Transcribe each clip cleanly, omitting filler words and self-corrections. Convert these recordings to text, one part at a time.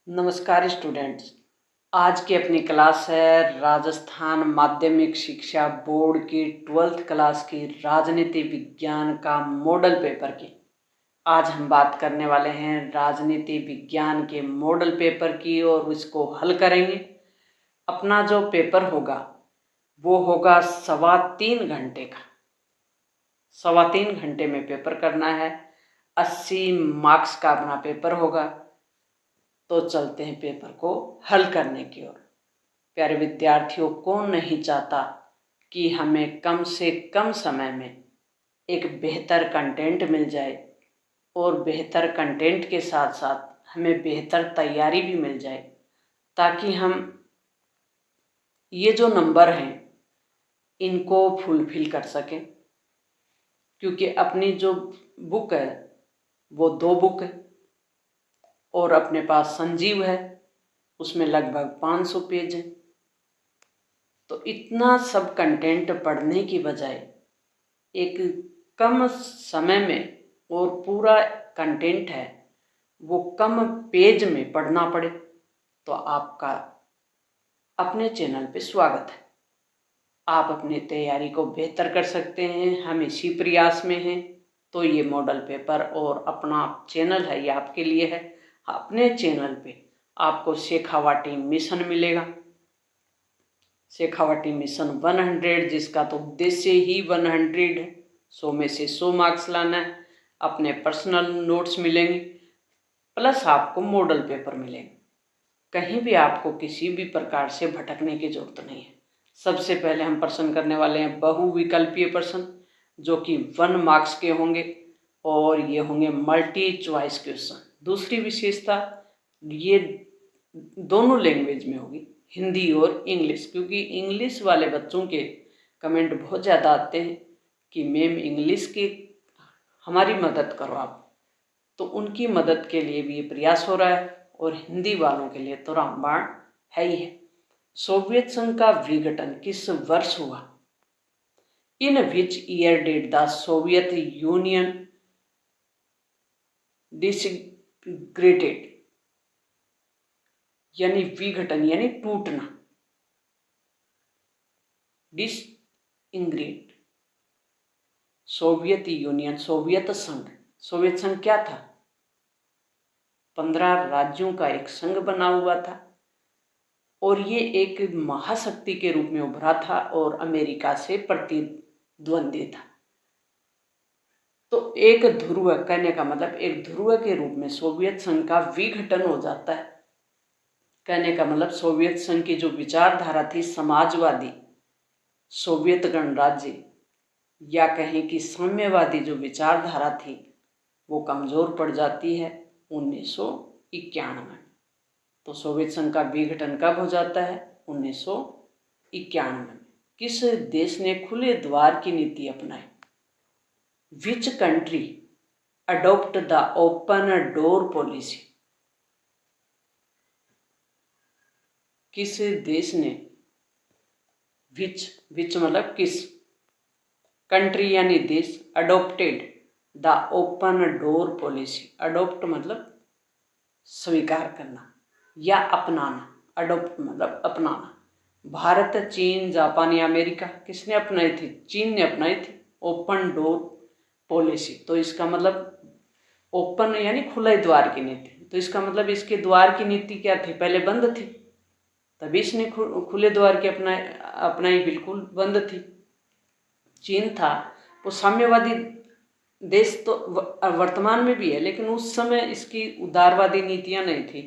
नमस्कार स्टूडेंट्स। आज की अपनी क्लास है राजस्थान माध्यमिक शिक्षा बोर्ड की 12th क्लास की राजनीति विज्ञान का मॉडल पेपर की। आज हम बात करने वाले हैं राजनीति विज्ञान के मॉडल पेपर की और उसको हल करेंगे। अपना जो पेपर होगा वो होगा 3.25 घंटे का। 3.25 घंटे में पेपर करना है। 80 मार्क्स का अपना पेपर होगा। तो चलते हैं पेपर को हल करने की ओर। प्यारे विद्यार्थियों, कौन नहीं चाहता कि हमें कम से कम समय में एक बेहतर कंटेंट मिल जाए और बेहतर कंटेंट के साथ साथ हमें बेहतर तैयारी भी मिल जाए, ताकि हम ये जो नंबर हैं इनको फुलफिल कर सकें। क्योंकि अपनी जो बुक है वो 2 बुक है और अपने पास संजीव है, उसमें लगभग 500 पेज है। तो इतना सब कंटेंट पढ़ने की बजाय एक कम समय में और पूरा कंटेंट है वो कम पेज में पढ़ना पड़े, तो आपका अपने चैनल पे स्वागत है। आप अपनी तैयारी को बेहतर कर सकते हैं, हम इसी प्रयास में हैं। तो ये मॉडल पेपर और अपना चैनल है, ये आपके लिए है। अपने चैनल पे आपको शेखावाटी मिशन मिलेगा। शेखावाटी मिशन 100, जिसका तो उद्देश्य ही 100 है। 100 में से 100 मार्क्स लाना है। अपने पर्सनल नोट्स मिलेंगे, प्लस आपको मॉडल पेपर मिलेंगे। कहीं भी आपको किसी भी प्रकार से भटकने की जरूरत नहीं है। सबसे पहले हम प्रश्न करने वाले हैं बहुविकल्पीय प्रश्न, जो कि 1 मार्क्स के होंगे और ये होंगे मल्टी चॉइस क्वेश्चन। दूसरी विशेषता, ये दोनों लैंग्वेज में होगी, हिंदी और इंग्लिश। क्योंकि इंग्लिश वाले बच्चों के कमेंट बहुत ज़्यादा आते हैं कि मैम इंग्लिश की हमारी मदद करो आप। तो उनकी मदद के लिए भी ये प्रयास हो रहा है और हिंदी वालों के लिए तो रामबाण है ही है। सोवियत संघ का विघटन किस वर्ष हुआ? In which year did the Soviet Union disintegrated, यानी विघटन यानी टूटना, डिसइंटीग्रेट। सोवियत यूनियन, सोवियत संघ। सोवियत संघ क्या था? 15 राज्यों का एक संघ बना हुआ था और ये एक महाशक्ति के रूप में उभरा था और अमेरिका से प्रतिद्वंदी था। तो एक ध्रुव, कहने का मतलब एक ध्रुव के रूप में सोवियत संघ का विघटन हो जाता है। कहने का मतलब सोवियत संघ की जो विचारधारा थी समाजवादी, सोवियत गणराज्य या कहें कि साम्यवादी जो विचारधारा थी वो कमजोर पड़ जाती है 1991 में। तो सोवियत संघ का विघटन कब हो जाता है? 1991 में। किस देश ने खुले द्वार की नीति अपनाई? Which country adopt the open door policy? किस देश ने, विच मतलब किस, कंट्री यानी देश, adopted the open door policy. Adopt मतलब स्वीकार करना या अपनाना, अडॉप्ट मतलब अपनाना। भारत, चीन, जापान या अमेरिका, किसने अपनाई थी? चीन ने अपनाई थी ओपन डोर पॉलिसी। तो इसका मतलब ओपन यानी खुले द्वार की नीति। तो इसका मतलब इसके द्वार की नीति क्या थी? पहले बंद थी, तभी इसने खुले द्वार की अपनाई, बिल्कुल बंद थी। चीन था वो साम्यवादी देश, तो वर्तमान में भी है, लेकिन उस समय इसकी उदारवादी नीतियां नहीं थी,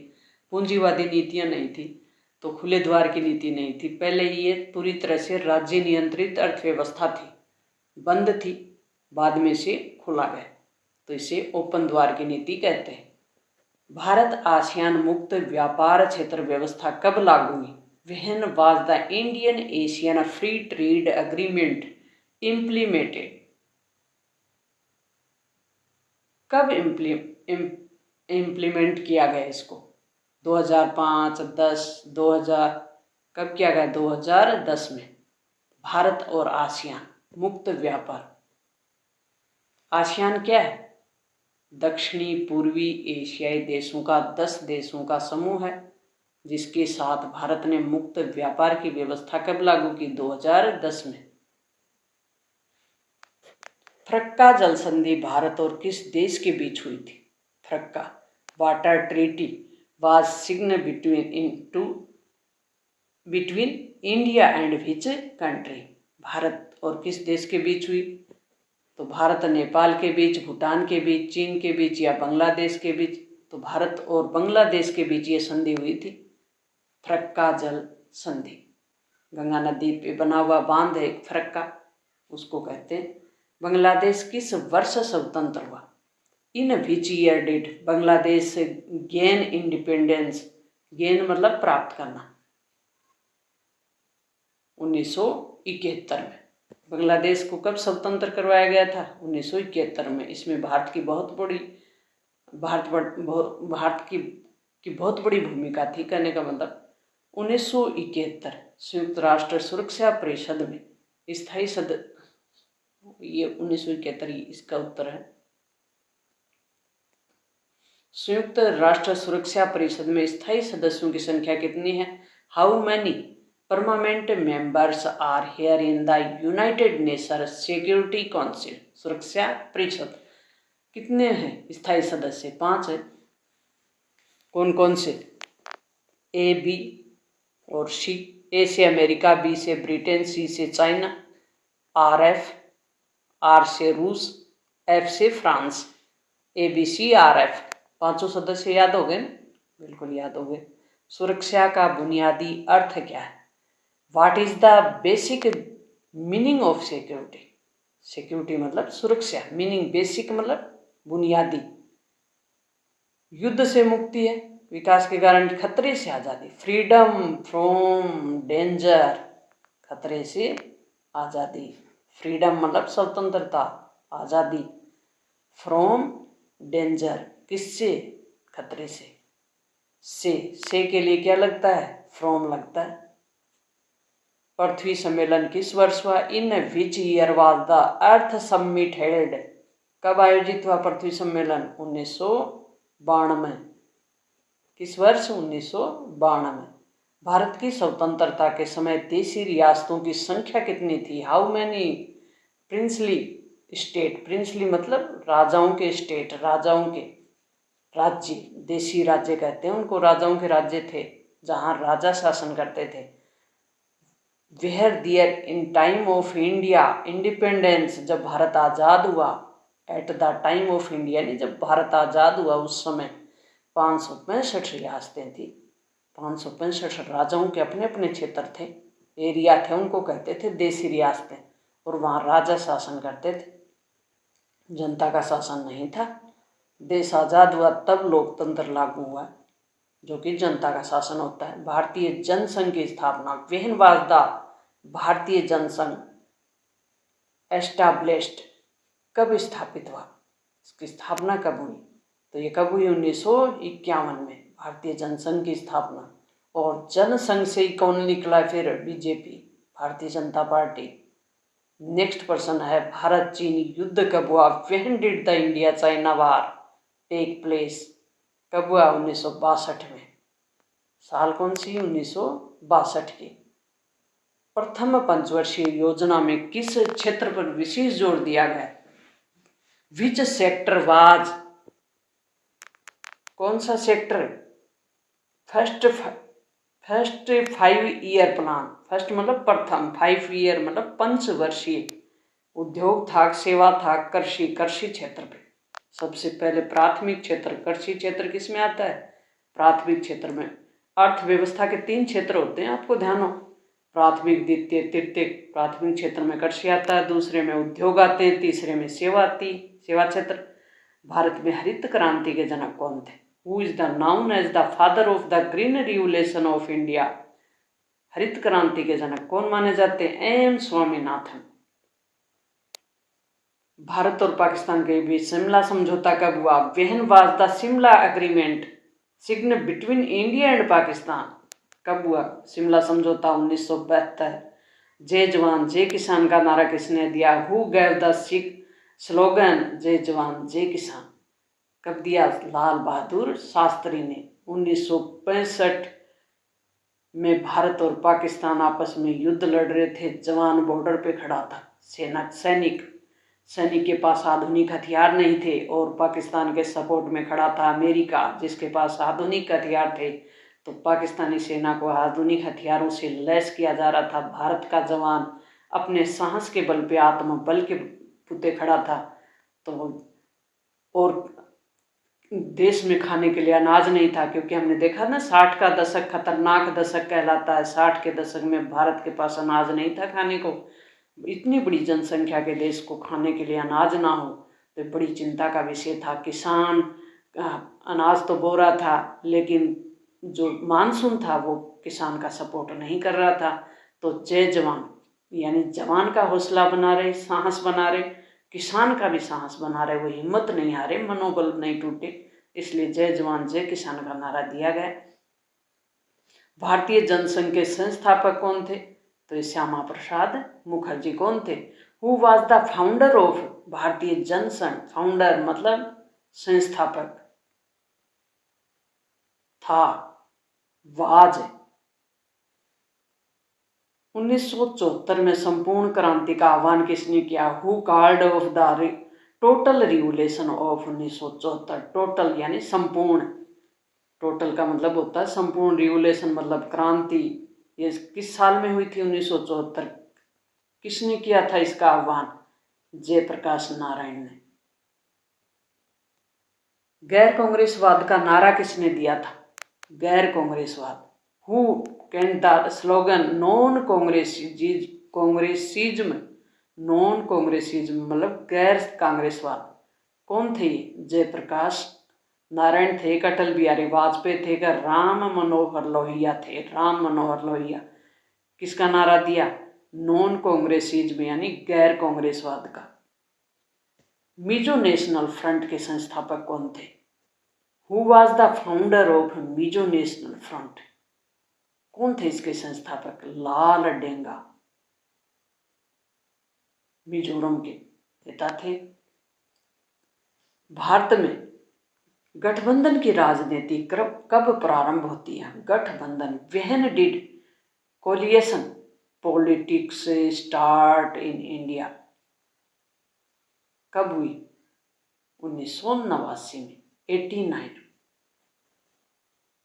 पूंजीवादी नीतियां नहीं थी, तो खुले द्वार की नीति नहीं थी। पहले ये पूरी तरह से राज्य नियंत्रित अर्थव्यवस्था थी, बंद थी, बाद में से खुला गया, तो इसे ओपन द्वार की नीति कहते हैं। भारत आसियान मुक्त व्यापार क्षेत्र व्यवस्था कब लागू हुई? When was the Indian Asian free trade agreement implemented? कब इम्प्लीमेंट किया गया इसको? 2005, 10, 2000, कब किया गया? 2010 में। भारत और आसियान मुक्त व्यापार। आसियान क्या है? दक्षिणी पूर्वी एशियाई देशों का 10 देशों का समूह है, जिसके साथ भारत ने मुक्त व्यापार की व्यवस्था कब लागू की? 2010 में। फरक्का जल संधि भारत और किस देश के बीच हुई थी? Farakka water treaty was signed between India and which country? भारत और किस देश के बीच हुई? तो भारत नेपाल के बीच, भूटान के बीच, चीन के बीच या बांग्लादेश के बीच? तो भारत और बांग्लादेश के बीच ये संधि हुई थी, फरक्का जल संधि। गंगा नदी पे बना हुआ बांध है एक फरक्का, उसको कहते हैं। बांग्लादेश किस वर्ष स्वतंत्र हुआ? In which year did Bangladesh gain independence? Gain मतलब प्राप्त करना। 1971 में। बांग्लादेश को कब स्वतंत्र करवाया गया था? 1971 में। इसमें भारत की बहुत बड़ी भूमिका थी। कहने का मतलब 1971 संयुक्त राष्ट्र सुरक्षा परिषद में स्थायी सदस्य, ये 1971 इसका उत्तर है। संयुक्त राष्ट्र सुरक्षा परिषद में स्थायी सदस्यों की संख्या कितनी है? How many permanent members are there in the United Nation security council? सुरक्षा परिषद कितने हैं स्थायी सदस्य? 5 है। कौन कौन से? ए, बी और सी। ए से अमेरिका, बी से ब्रिटेन, सी से चाइना, आर से रूस, एफ से France. A, B, C, R, F, 5 सदस्य याद हो गए? बिल्कुल याद हो गए। सुरक्षा का बुनियादी अर्थ क्या है? What is the basic meaning of security? Security मतलब सुरक्षा, मीनिंग बेसिक मतलब बुनियादी। युद्ध से मुक्ति है, विकास के गारंटी, खतरे से आज़ादी, फ्रीडम फ्रॉम डेंजर, खतरे से आज़ादी। फ्रीडम मतलब स्वतंत्रता, आज़ादी। फ्रॉम डेंजर किससे? खतरे से। से के लिए क्या लगता है? फ्रॉम लगता है। पृथ्वी सम्मेलन किस वर्ष हुआ? In which year was the earth summit held? कब आयोजित हुआ पृथ्वी सम्मेलन? 1992। किस वर्ष? 1992। भारत की स्वतंत्रता के समय देशी रियासतों की संख्या कितनी थी? How many princely state? Princely मतलब राजाओं के स्टेट, राजाओं के राज्य, देशी राज्य कहते हैं उनको। राजाओं के राज्य थे जहाँ राजा शासन करते थे। Where there in time of India independence, जब भारत आज़ाद हुआ, at the time of India यानी जब भारत आज़ाद हुआ उस समय 565 रियासतें थी। 565 राजाओं के अपने अपने क्षेत्र थे, एरिया थे, उनको कहते थे देशी रियासतें। और वहाँ राजा शासन करते थे, जनता का शासन नहीं था। देश आज़ाद हुआ तब लोकतंत्र लागू हुआ, जो कि जनता का शासन होता है। भारतीय जनसंघ की स्थापना, व्हेन वाज द भारतीय जनसंघ एस्टैब्लिश्ड? कब स्थापित हुआ? इसकी स्थापना कब हुई? तो ये कब हुई? 1951 में भारतीय जनसंघ की स्थापना। और जनसंघ से ही कौन निकला फिर? BJP, Bharatiya Janata party. Next प्रश्न है, भारत चीन युद्ध कब हुआ? When did the India China war take place? कब हुआ? 1962 में। साल कौन सी? 1962 की। प्रथम पंचवर्षीय योजना में किस क्षेत्र पर विशेष जोर दिया गया? Which sector was? कौन सा sector? First 5 year plan. First मतलब प्रथम, 5 ईयर मतलब पंचवर्षीय। उद्योग था, सेवा था, कृषि क्षेत्र पे सबसे पहले प्राथमिक क्षेत्र। कृषि क्षेत्र किस में आता है? प्राथमिक क्षेत्र में। अर्थव्यवस्था के 3 क्षेत्र होते हैं, आपको ध्यान हो, प्राथमिक, द्वितीय, तृतीय। प्राथमिक क्षेत्र में कृषि आता है, दूसरे में उद्योग आते हैं, तीसरे में सेवा आती, सेवा क्षेत्र। भारत में हरित क्रांति के जनक कौन थे? Who is the known as the father of the green revolution of India? हरित क्रांति के जनक कौन माने जाते हैं? एम स्वामीनाथन। भारत और पाकिस्तान के बीच शिमला समझौता कब हुआ? When was the Shimla agreement signed between India and Pakistan? कब हुआ शिमला समझौता? 1972। जय जवान जय किसान का नारा किसने दिया? हु गैव द स्लोगन जय जवान जय किसान? कब दिया? लाल बहादुर शास्त्री ने। 1965 में भारत और पाकिस्तान आपस में युद्ध लड़ रहे थे। जवान बॉर्डर पे खड़ा था, सैनिक के पास आधुनिक हथियार नहीं थे और पाकिस्तान के सपोर्ट में खड़ा था अमेरिका, जिसके पास आधुनिक हथियार थे। तो पाकिस्तानी सेना को आधुनिक हथियारों से लैस किया जा रहा था। भारत का जवान अपने साहस के बल पे, आत्मबल के पुते खड़ा था। तो और देश में खाने के लिए अनाज नहीं था, क्योंकि हमने देखा ना 60 का दशक खतरनाक दशक कहलाता है। 60 के दशक में भारत के पास अनाज नहीं था खाने को। इतनी बड़ी जनसंख्या के देश को खाने के लिए अनाज ना हो तो बड़ी चिंता का विषय था। किसान अनाज तो बो रहा था, लेकिन जो मानसून था वो किसान का सपोर्ट नहीं कर रहा था। तो जय जवान, यानी जवान का हौसला बना रहे, साहस बना रहे, किसान का भी साहस बना रहे, वो हिम्मत नहीं हारे, मनोबल नहीं टूटे। इसलिए जय जवान जय किसान का नारा दिया गया। भारतीय जनसंघ के संस्थापक कौन थे? तो श्यामा प्रसाद मुखर्जी। कौन थे? Who was the founder of भारतीय जनसंघ? फाउंडर मतलब संस्थापक था, वाज। 1974 में संपूर्ण क्रांति का आह्वान किसने किया? Who called off the total revolution of 1974? Total यानी संपूर्ण, टोटल का मतलब होता है संपूर्ण, रिवोल्यूशन मतलब क्रांति। ये किस साल में हुई थी? 1974। किसने किया था इसका आह्वान? जयप्रकाश नारायण ने। गैर कांग्रेसवाद का नारा किसने दिया था? गैर कांग्रेसवाद। Who coined the slogan non Congressism? Non Congressism मतलब गैर कांग्रेसवाद। कौन थे? जयप्रकाश नारायण थे, अटल बिहारी वाजपेयी थे, का राम मनोहर लोहिया थे। राम मनोहर लोहिया। किसका नारा दिया? नॉन कांग्रेसिज्म यानी गैर कांग्रेसवाद का। मिजो नेशनल फ्रंट के संस्थापक कौन थे? Who was the founder of Mizo national front? कौन थे इसके संस्थापक? लाल डेंगा, मिजोरम के नेता थे। भारत में गठबंधन की राजनीति कब प्रारंभ होती है? गठबंधन, when did coalition politics start in India? कब हुई? 1989 में, 89।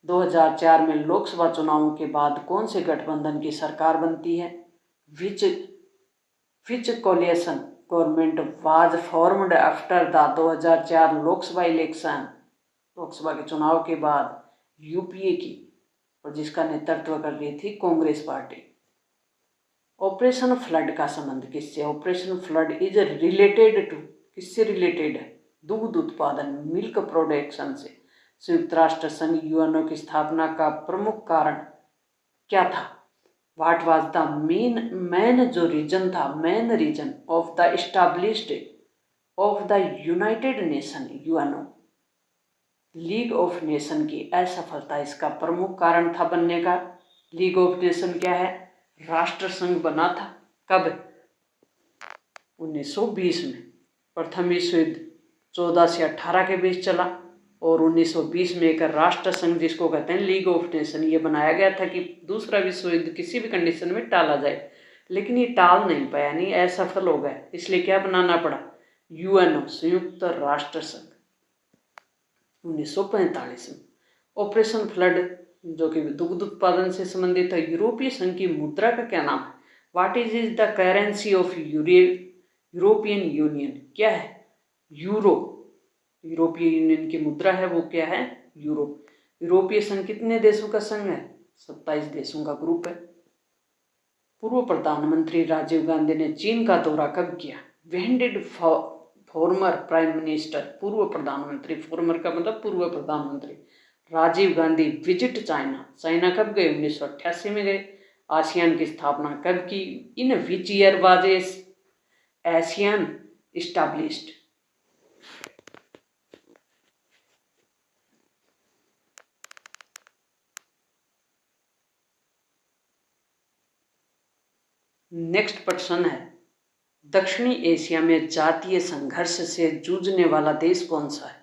2004 में लोकसभा चुनावों के बाद कौन से गठबंधन की सरकार बनती है? Which coalition government was formed after the 2004 Lok Sabha election? Lok Sabha के चुनाव के बाद यूपीए की, और जिसका नेतृत्व कर रही थी कांग्रेस पार्टी। ऑपरेशन फ्लड का संबंध किससे? Operation flood is related to, किससे रिलेटेड है? दूध उत्पादन, मिल्क प्रोडक्शन से। संयुक्त राष्ट्र संघ यूएनओ की स्थापना का प्रमुख कारण क्या था? व्हाट वाज द मेन जो रीजन था, main reason of the established of the United Nation UNO, league of nation की असफलता इसका प्रमुख कारण था बनने का। लीग ऑफ नेशन क्या है? राष्ट्र संघ बना था कब? 1920 में। प्रथम विश्व युद्ध 14 से 18 के बीच चला और 1920 में एक राष्ट्र संघ, जिसको कहते हैं लीग ऑफ नेशन, ये बनाया गया था कि दूसरा विश्व युद्ध किसी भी कंडीशन में टाला जाए। लेकिन ये टाल नहीं पाया, नहीं असफल हो गया, इसलिए क्या बनाना पड़ा? यूएनओ, संयुक्त राष्ट्र संघ, 1945 में। ऑपरेशन फ्लड जो कि दुग्ध उत्पादन से संबंधित है। यूरोपीय संघ की मुद्रा का क्या नाम है? What is the currency of European union? क्या है? यूरो। यूरोपीय यूनियन की मुद्रा है वो क्या है? यूरो। यूरोपीय संघ कितने देशों का संघ है? 27 देशों का ग्रुप है। पूर्व प्रधानमंत्री राजीव गांधी ने चीन का दौरा कब किया? When did former prime minister, पूर्व प्रधानमंत्री, फॉर्मर का मतलब पूर्व प्रधानमंत्री, Rajiv Gandhi visit China? China कब गए? 1988 में गए। आसियान की स्थापना कब की? In which year was ASEAN established? Next प्रश्न है, दक्षिणी एशिया में जातीय संघर्ष से जूझने वाला देश कौन सा है?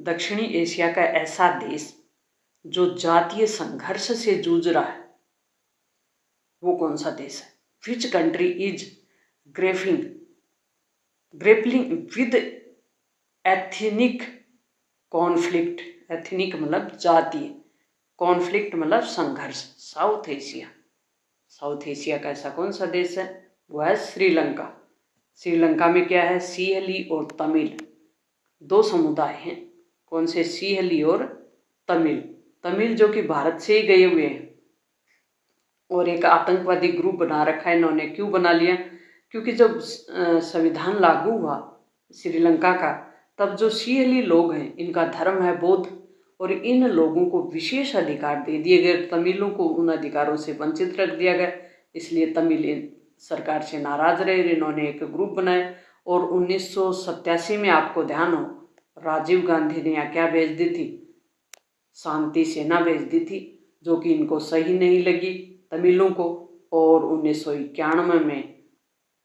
दक्षिणी एशिया का ऐसा देश जो जातीय संघर्ष से जूझ रहा है वो कौन सा देश है? Which country is grappling with ethnic conflict. Ethnic मतलब जातीय, कॉन्फ्लिक्ट मतलब संघर्ष। South Asia. साउथ एशिया का ऐसा कौन सा देश है? वो है श्रीलंका। श्रीलंका में क्या है? सिंहली और तमिल दो समुदाय हैं। कौन से? सिंहली और तमिल। तमिल जो कि भारत से ही गए हुए हैं और एक आतंकवादी ग्रुप बना रखा है इन्होंने। क्यों बना लिया? क्योंकि जब संविधान लागू हुआ श्रीलंका का, तब जो सिंहली लोग हैं इनका धर्म है बौद्ध और इन लोगों को विशेष अधिकार दे दिए गए। तमिलों को उन अधिकारों से वंचित रख दिया गया। इसलिए तमिल सरकार से नाराज रहे। इन्होंने एक ग्रुप बनाया और 1987 में आपको ध्यान हो राजीव गांधी ने यहाँ क्या भेज दी थी? शांति सेना भेज दी थी, जो कि इनको सही नहीं लगी तमिलों को। और 1991 में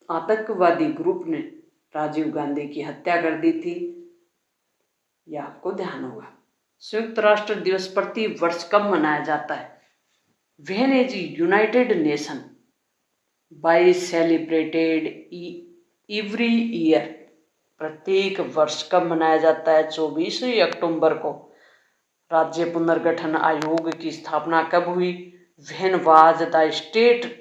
आतंकवादी ग्रुप ने राजीव गांधी की हत्या कर दी थी, यह आपको ध्यान होगा। संयुक्त राष्ट्र दिवस प्रति वर्ष कब मनाया जाता है? When is United nation by celebrated every year. प्रत्येक वर्ष कब मनाया जाता है? 24 अक्टूबर को। राज्य पुनर्गठन आयोग की स्थापना कब हुई? When was the state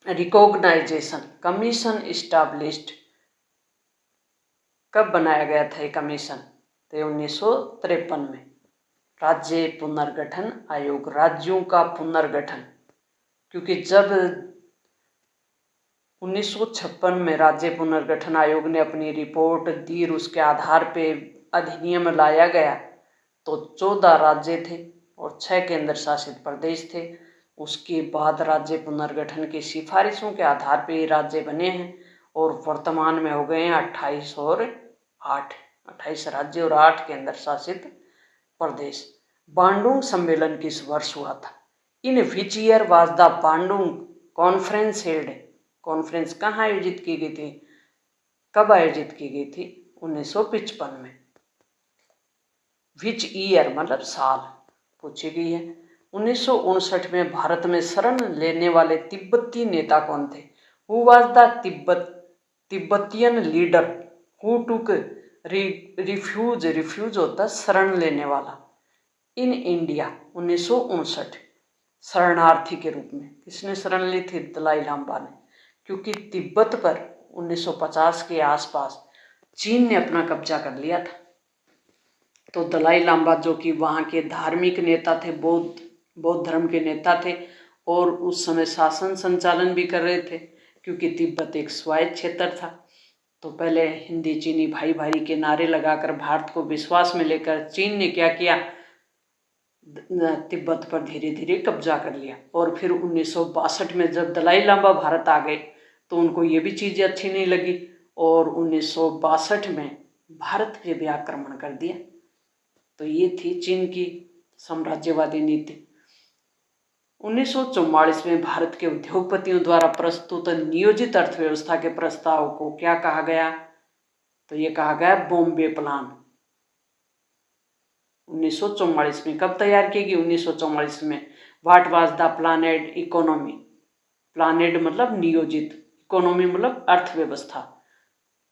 recognization commission established. कब बनाया गया था ये कमीशन? तो 1953 में। राज्य पुनर्गठन आयोग, राज्यों का पुनर्गठन, क्योंकि जब 1956 में राज्य पुनर्गठन आयोग ने अपनी रिपोर्ट दी और उसके आधार पे अधिनियम लाया गया तो 14 राज्य थे और 6 केंद्र शासित प्रदेश थे। उसके बाद राज्य पुनर्गठन की सिफारिशों के आधार पे ये राज्य बने हैं और वर्तमान में हो गए हैं 28 और 8। 28 राज्य और 8 केंद्र शासित प्रदेश। बांडुंग सम्मेलन किस वर्ष हुआ था? In which year was the Bandung conference held. Conference कहाँ आयोजित की गई थी? कब आयोजित की गई थी? 1955 में। विच ईयर मतलब साल पूछी गई है। 1959 में भारत में शरण लेने वाले तिब्बती नेता कौन थे? Who was the Tibetan leader who took refuge होता शरण लेने वाला इन इंडिया 1959 शरणार्थी के रूप में। किसने शरण ली थी? दलाई लामा ने। क्योंकि तिब्बत पर 1950 के आसपास चीन ने अपना कब्जा कर लिया था। तो दलाई लामा जो कि वहाँ के धार्मिक नेता थे, बौद्ध धर्म के नेता थे और उस समय शासन संचालन भी कर रहे थे, क्योंकि तिब्बत एक स्वायत्त क्षेत्र था। तो पहले हिंदी चीनी भाई भाई के नारे लगाकर भारत को विश्वास में लेकर चीन ने क्या किया? तिब्बत पर धीरे धीरे कब्जा कर लिया। और फिर 1962 में जब दलाई लामा भारत आ गए तो उनको ये भी चीज़ें अच्छी नहीं लगी और 1962 में भारत पे भी आक्रमण कर दिया। तो ये थी चीन की साम्राज्यवादी नीति। 1944 में भारत के उद्योगपतियों द्वारा प्रस्तुत नियोजित अर्थव्यवस्था के प्रस्ताव को क्या कहा गया? तो ये कहा गया बॉम्बे प्लान। 1944 में कब तैयार की गई? 1944 में। What was the planned economy? Planned मतलब नियोजित, इकोनॉमी मतलब अर्थव्यवस्था।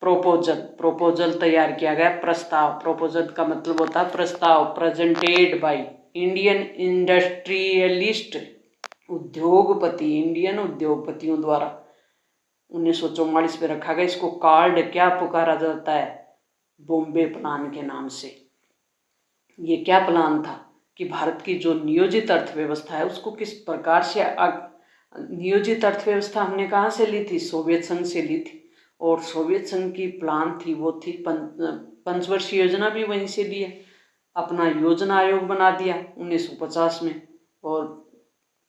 प्रोपोजल तैयार किया गया। प्रस्ताव, प्रोपोजल का मतलब होता है प्रस्ताव। Presented by Indian industrialist, Indian उद्योगपतियों द्वारा 1944 में रखा गया। इसको कॉल्ड क्या पुकारा जाता है? बॉम्बे प्लान के नाम से। ये क्या प्लान था कि भारत की जो नियोजित अर्थव्यवस्था है उसको किस प्रकार से नियोजित अर्थव्यवस्था हमने कहाँ से ली थी? सोवियत संघ से ली थी। और सोवियत संघ की प्लान थी वो थी पंचवर्षीय योजना भी वहीं से ली है। अपना योजना आयोग बना दिया 1950 में और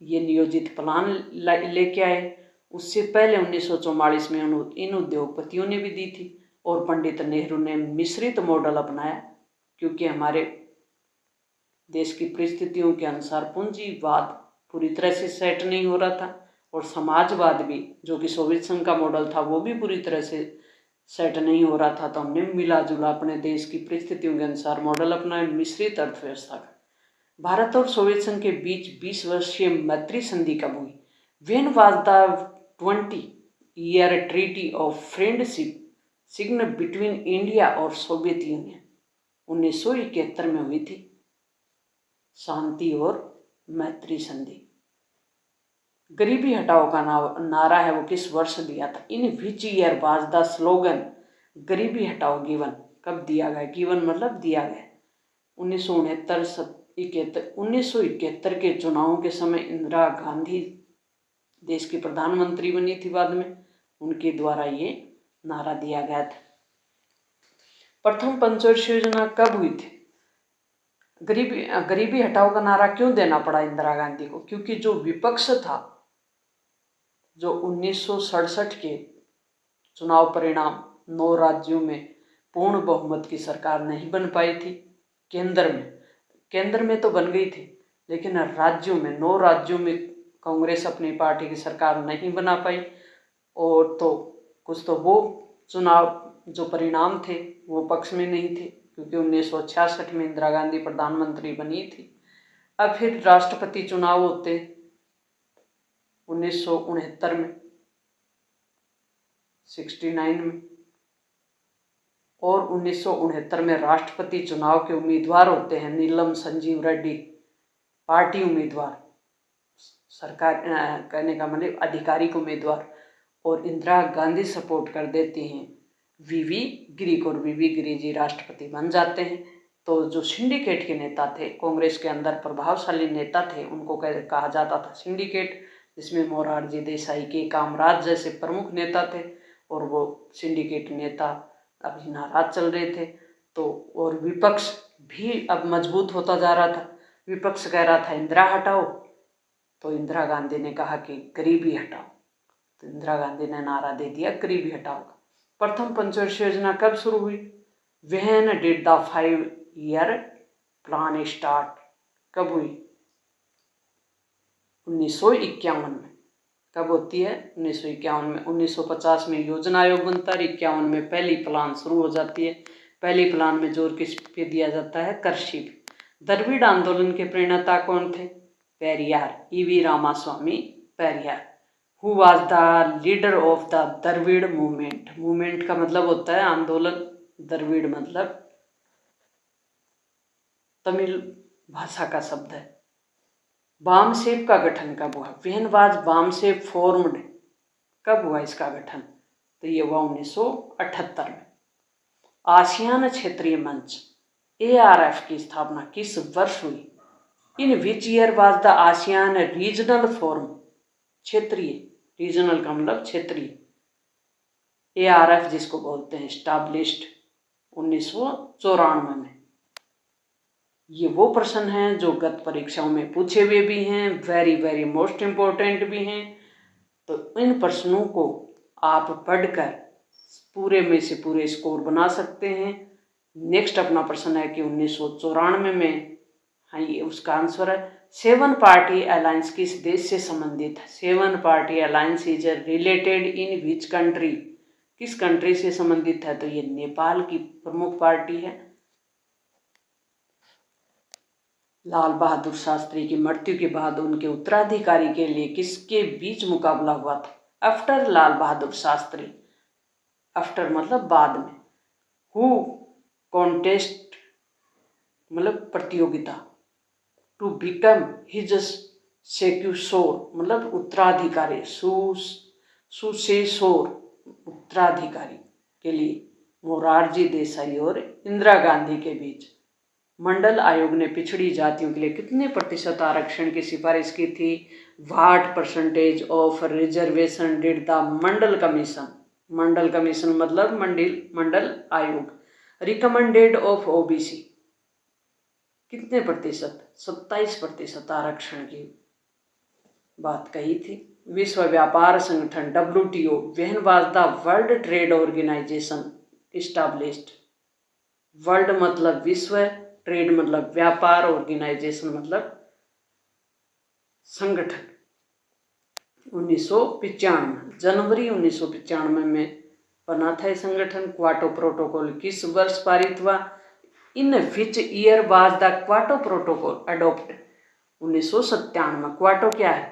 ये नियोजित प्लान लेके आए। उससे पहले 1944 में इन उद्योगपतियों ने भी दी थी और पंडित नेहरू ने मिश्रित मॉडल अपनाया, क्योंकि हमारे देश की परिस्थितियों के अनुसार पूंजीवाद पूरी तरह से सेट नहीं हो रहा था और समाजवाद भी, जो कि सोवियत संघ का मॉडल था, वो भी पूरी तरह से सेट नहीं हो रहा था तो हमने मिला जुला अपने देश की परिस्थितियों के अनुसार मॉडल अपना मिश्रित अर्थव्यवस्था का। भारत और सोवियत संघ के बीच 20 वर्षीय मैत्री संधि कब हुई? When was the 20-year treaty of friendship sign between India और सोवियत यूनियन? 1971 में हुई थी शांति और मैत्री संधि। गरीबी हटाओ का नारा है वो किस वर्ष दिया था? In which year was the slogan गरीबी हटाओ गिवन? कब दिया गया? गिवन मतलब दिया गया। 1971 के चुनावों के समय इंदिरा गांधी देश की प्रधानमंत्री बनी थी बाद में, उनके द्वारा ये नारा दिया गया था। प्रथम पंचवर्षीय योजना कब हुई थी? गरीबी हटाओ का नारा क्यों देना पड़ा इंदिरा गांधी को? क्योंकि जो विपक्ष था, जो 1967 के चुनाव परिणाम 9 राज्यों में पूर्ण बहुमत की सरकार नहीं बन पाई थी। केंद्र में तो बन गई थी, लेकिन राज्यों में 9 राज्यों में कांग्रेस अपनी पार्टी की सरकार नहीं बना पाई। और तो कुछ तो वो चुनाव जो परिणाम थे वो पक्ष में नहीं थे, क्योंकि 1966 में इंदिरा गांधी प्रधानमंत्री बनी थी। अब फिर राष्ट्रपति चुनाव होते 1969 में, 69 में, और 1969 में राष्ट्रपति चुनाव के उम्मीदवार होते हैं नीलम संजीव रेड्डी, पार्टी उम्मीदवार, सरकार कहने का मतलब आधिकारिक उम्मीदवार, और इंदिरा गांधी सपोर्ट कर देती हैं वीवी गिरी को, और वीवी गिरी जी राष्ट्रपति बन जाते हैं। तो जो सिंडिकेट के नेता थे, कांग्रेस के अंदर प्रभावशाली नेता थे, उनको कहा जाता था सिंडिकेट, जिसमें मोरारजी देसाई के, कामराज जैसे प्रमुख नेता थे। और वो सिंडिकेट नेता अभी नाराज चल रहे थे। तो और विपक्ष भी अब मजबूत होता जा रहा था। विपक्ष कह रहा था इंदिरा हटाओ, तो इंदिरा गांधी ने कहा कि गरीबी हटाओ, तो इंदिरा गांधी ने नारा दे दिया गरीबी हटाओ। प्रथम पंचवर्षीय योजना कब शुरू हुई? When did the 5-year plan start? कब हुई? 1951 में। कब होती है? 1951 में। 1950 में योजना आयोग बनता है, 51 में पहली प्लान शुरू हो जाती है। पहली प्लान में जोर किस पे दिया जाता है? कृषि पे। द्रविड़ आंदोलन के प्रणेता कौन थे? Periyar, EV Ramasamy Periyar. Who was the leader of the Dravid movement? Movement का मतलब होता है आंदोलन, द्रविड़ मतलब तमिल भाषा का शब्द है। बामसेफ का गठन कब हुआ? When was BAMCEF formed? कब हुआ इसका गठन? तो ये हुआ 1978 में। आसियान क्षेत्रीय मंच ARF की स्थापना किस वर्ष हुई? In which year was the ASEAN regional forum? क्षेत्रीय, रीजनल का मतलब क्षेत्रीय, ARF जिसको बोलते हैं स्टैब्लिश्ड 1994 में। ये वो प्रश्न हैं जो गत परीक्षाओं में पूछे हुए भी हैं, वेरी मोस्ट इम्पोर्टेंट भी हैं। तो इन प्रश्नों को आप पढ़कर पूरे में से पूरे स्कोर बना सकते हैं। नेक्स्ट अपना प्रश्न है कि 1994 में, हाँ ये उसका आंसर है 7 पार्टी अलायंस किस देश से संबंधित है? 7 party alliance is related in which country? किस कंट्री से संबंधित है? तो ये नेपाल की प्रमुख पार्टी है। लाल बहादुर शास्त्री की मृत्यु के बाद उनके उत्तराधिकारी के लिए किसके बीच मुकाबला हुआ था? आफ्टर लाल बहादुर शास्त्री, आफ्टर मतलब बाद में, हु कॉन्टेस्ट मतलब प्रतियोगिता, टू बिकम हिज सेक्यूसोर मतलब उत्तराधिकारी, सुसेसोर उत्तराधिकारी के लिए मोरारजी देसाई और इंदिरा गांधी के बीच मंडल आयोग ने पिछड़ी जातियों के लिए कितने प्रतिशत आरक्षण की सिफारिश की थी? What percentage of reservation did the Mandal commission? Mandal commission मतलब मंडल आयोग रिकमेंडेड ऑफ OBC? कितने प्रतिशत? 27% आरक्षण की बात कही थी। विश्व व्यापार संगठन WTO when was the world trade organization established? World मतलब विश्व, ट्रेड मतलब व्यापार, ऑर्गेनाइजेशन मतलब संगठन। 1995 जनवरी 1995 में बना था ये संगठन? क्वाटो प्रोटोकॉल किस वर्ष पारित हुआ? In which year was the Kyoto protocol adopted? 1997। Kyoto क्या है?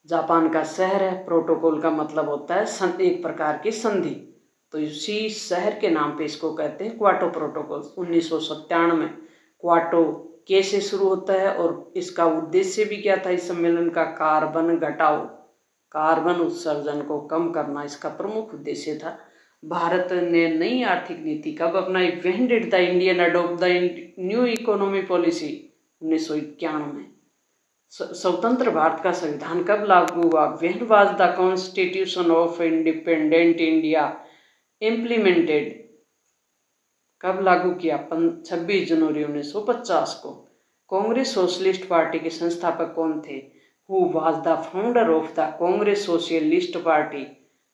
जापान का शहर है। प्रोटोकॉल का मतलब होता है एक प्रकार की संधि, तो इसी शहर के नाम पे इसको कहते हैं क्वाटो प्रोटोकॉल। 1997 क्वाटो के से शुरू होता है और इसका उद्देश्य भी क्या था इस सम्मेलन का? कार्बन घटाओ, कार्बन उत्सर्जन को कम करना इसका प्रमुख उद्देश्य था। भारत ने नई आर्थिक नीति कब अपनाई? When did the Indian adopt the new economy policy? 1991। स्वतंत्र भारत का संविधान कब लागू हुआ? When was the constitution of independent India implemented? कब लागू किया? 26 जनवरी 1950 को। कांग्रेस सोशलिस्ट पार्टी के संस्थापक कौन थे? Who was the founder of the Congress socialist party?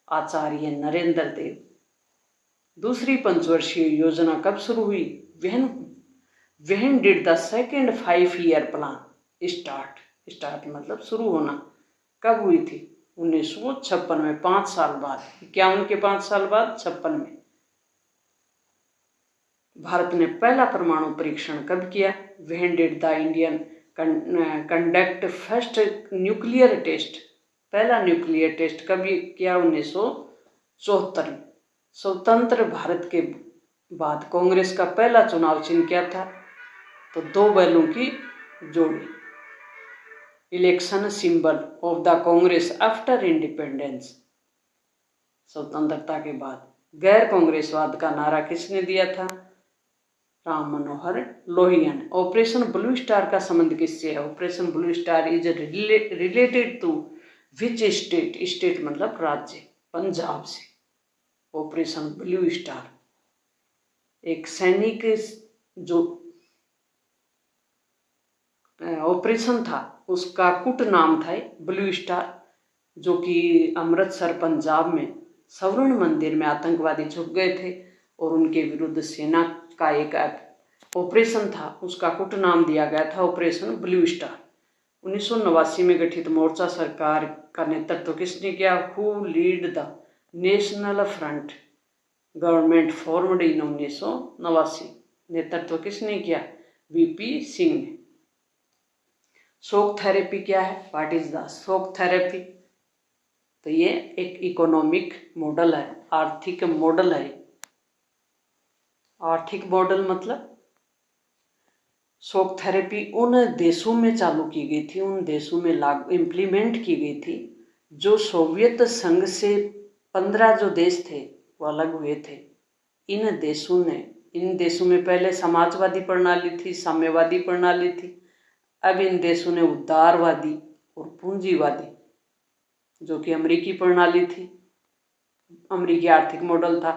Acharya Narendra Dev. दूसरी पंचवर्षीय योजना कब शुरू हुई? When did the second 5 year plan start? Start मतलब शुरू होना। कब हुई थी? 1956 में, 5 साल बाद। 51 के 5 साल बाद 56 में। भारत ने पहला परमाणु परीक्षण कब किया? When did the Indian conduct first nuclear test? पहला न्यूक्लियर टेस्ट कब किया? 1974 में। स्वतंत्र भारत के बाद कांग्रेस का पहला चुनाव चिन्ह क्या था? तो 2 बैलों की जोड़ी। Election symbol of the Congress after independence? स्वतंत्रता के बाद। गैर कांग्रेसवाद का नारा किसने दिया था? राम मनोहर लोहिया ने। ऑपरेशन ब्लू स्टार का संबंध किससे है? Operation blue star is related to which state? State मतलब राज्य, पंजाब से। ऑपरेशन ब्लू स्टार एक सैनिक जो ऑपरेशन था उसका कुट नाम था ब्लू स्टार, जो कि अमृतसर पंजाब में स्वर्ण मंदिर में आतंकवादी छुप गए थे और उनके विरुद्ध सेना का एक ऑपरेशन था, उसका कुट नाम दिया गया था ऑपरेशन ब्लू स्टार। 1989 में गठित मोर्चा सरकार का नेतृत्व किसने किया? Who lead the national front government formed in 1989? नेतृत्व किसने किया? वीपी सिंह ने। शॉक थेरेपी क्या है? What is the shock therapy? तो ये एक इकोनॉमिक मॉडल है, आर्थिक मॉडल है। आर्थिक मॉडल मतलब शॉक थेरेपी उन देशों में चालू की गई थी, उन देशों में लागू इम्प्लीमेंट की गई थी जो सोवियत संघ से 15 जो देश थे वो अलग हुए थे। इन देशों में पहले समाजवादी प्रणाली थी, साम्यवादी प्रणाली थी। अब इन देशों ने उदारवादी और पूंजीवादी, जो कि अमेरिकी प्रणाली थी, अमेरिकी आर्थिक मॉडल था,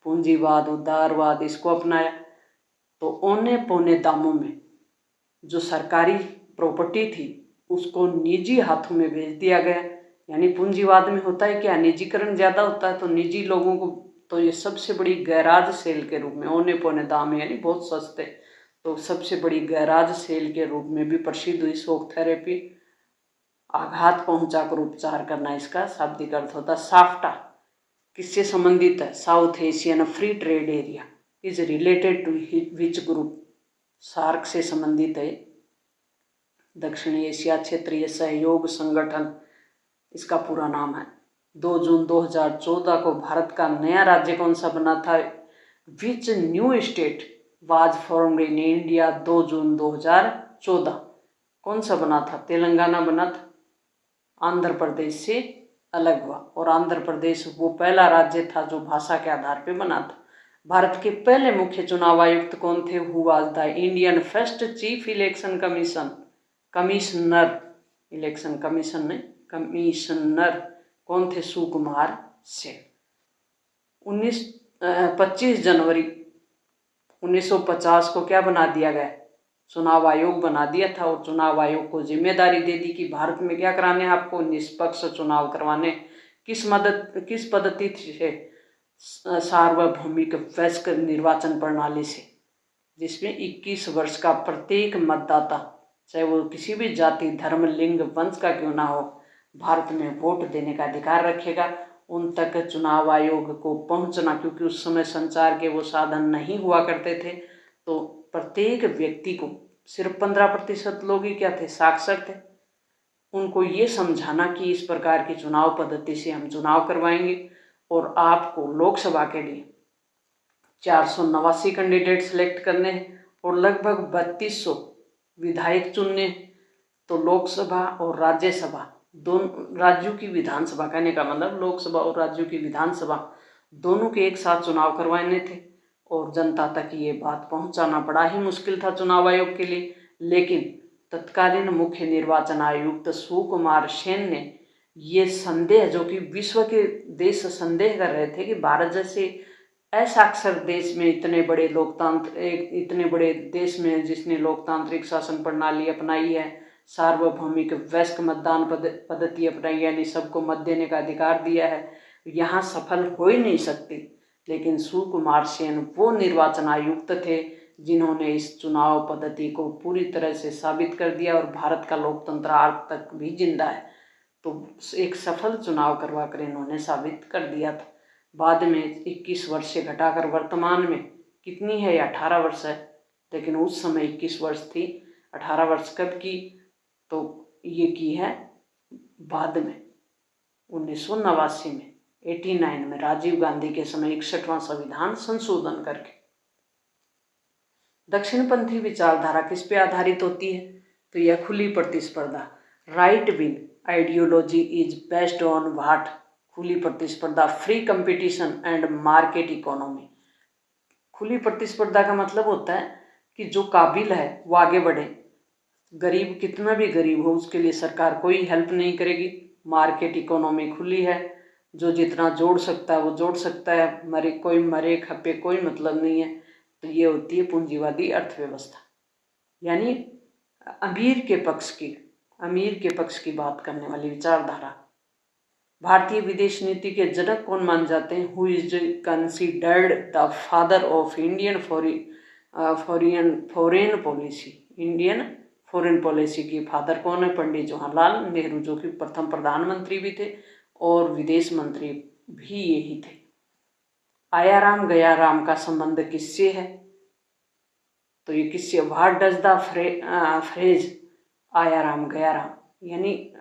पूंजीवाद उदारवाद, इसको अपनाया। तो औने पौने दामों में जो सरकारी प्रॉपर्टी थी उसको निजी हाथों में भेज दिया गया। यानी पूंजीवाद में होता है क्या? निजीकरण ज़्यादा होता है, तो निजी लोगों को, तो ये सबसे बड़ी गैराज सेल के रूप में औने पौने दाम यानी बहुत सस्ते, तो सबसे बड़ी गैराज सेल के रूप में भी प्रसिद्ध हुई शॉक थेरेपी। आघात पहुंचाकर उपचार करना इसका शाब्दिक अर्थ होता है। साफ्टा किससे संबंधित है? South Asian free trade area is related to which group? SAARC से संबंधित है। दक्षिण एशिया क्षेत्रीय सहयोग संगठन इसका पूरा नाम है। 2 जून 2014 को भारत का नया राज्य कौन सा बना था? Which new state was formed in India 2 जून 2014? कौन सा बना था? तेलंगाना बना था, आंध्र प्रदेश से अलग हुआ। और आंध्र प्रदेश वो पहला राज्य था जो भाषा के आधार पर बना था। भारत के पहले मुख्य चुनाव आयुक्त कौन थे? Who was the Indian first chief election commissioner? Election commission ने कमिश्नर कौन थे? सुकुमार सेन। 25 जनवरी 1950 को क्या बना दिया गया? चुनाव आयोग बना दिया था। और चुनाव आयोग को जिम्मेदारी दे दी कि भारत में क्या कराने हैं आपको? निष्पक्ष चुनाव करवाने। किस पद्धति से? सार्वभौमिक वयस्क निर्वाचन प्रणाली से, जिसमें 21 वर्ष का प्रत्येक मतदाता, चाहे वो किसी भी जाति धर्म लिंग वंश का क्यों ना हो, भारत में वोट देने का अधिकार रखेगा। उन तक चुनाव आयोग को पहुंचना, क्योंकि उस समय संचार के वो साधन नहीं हुआ करते थे, तो प्रत्येक व्यक्ति को, सिर्फ 15% लोग ही क्या थे, साक्षर थे, उनको ये समझाना कि इस प्रकार की चुनाव पद्धति से हम चुनाव करवाएंगे और आपको लोकसभा के लिए 489 कैंडिडेट सेलेक्ट करने हैं और लगभग 3200 विधायक चुनने। तो लोकसभा और राज्यसभा दोनों राज्यों की विधानसभा, कहने का मतलब लोकसभा और राज्यों की विधानसभा दोनों के एक साथ चुनाव करवाने थे और जनता तक ये बात पहुंचाना बड़ा ही मुश्किल था चुनाव आयोग के लिए। लेकिन तत्कालीन मुख्य निर्वाचन आयुक्त सुकुमार सेन ने ये संदेह, जो कि विश्व के देश संदेह कर रहे थे कि भारत जैसे असाक्षर देश में, इतने बड़े इतने बड़े देश में जिसने लोकतांत्रिक शासन प्रणाली अपनाई है, सार्वभौमिक वयस्क मतदान पद्धति अपनाई, यानी सबको मत देने का अधिकार दिया है, यहाँ सफल हो ही नहीं सकती। लेकिन सुकुमार सेन वो निर्वाचन आयुक्त थे जिन्होंने इस चुनाव पद्धति को पूरी तरह से साबित कर दिया और भारत का लोकतंत्र आज तक भी जिंदा है। तो एक सफल चुनाव करवा कर इन्होंने साबित कर दिया था। बाद में 21 वर्ष से घटाकर वर्तमान में कितनी है, 18 वर्ष है, लेकिन उस समय 21 वर्ष थी। 18 वर्ष कब की, तो ये की है बाद में 1989 में, 89 में राजीव गांधी के समय 61वां संविधान संशोधन करके। दक्षिणपंथी विचारधारा किस पे आधारित होती है, तो यह खुली प्रतिस्पर्धा, right wing ideology is based on what, खुली प्रतिस्पर्धा, free competition and market economy. खुली प्रतिस्पर्धा का मतलब होता है कि जो काबिल है वो आगे बढ़े, गरीब कितना भी गरीब हो उसके लिए सरकार कोई हेल्प नहीं करेगी। मार्केट इकोनॉमी खुली है, जो जितना जोड़ सकता है वो जोड़ सकता है, कोई मरे खपे कोई मतलब नहीं है। तो ये होती है पूंजीवादी अर्थव्यवस्था, यानी अमीर के पक्ष की बात करने वाली विचारधारा। भारतीय विदेश नीति के जनक कौन मान जाते हैं, who is considered the father of Indian foreign policy, Indian foreign policy की फादर कौन है, पंडित जवाहरलाल नेहरू, जो कि प्रथम प्रधानमंत्री भी थे और विदेश मंत्री भी यही थे। आया राम गया राम का संबंध किससे है, तो ये किससे, व्हाट डज द फ्रेज आया राम गया राम, यानी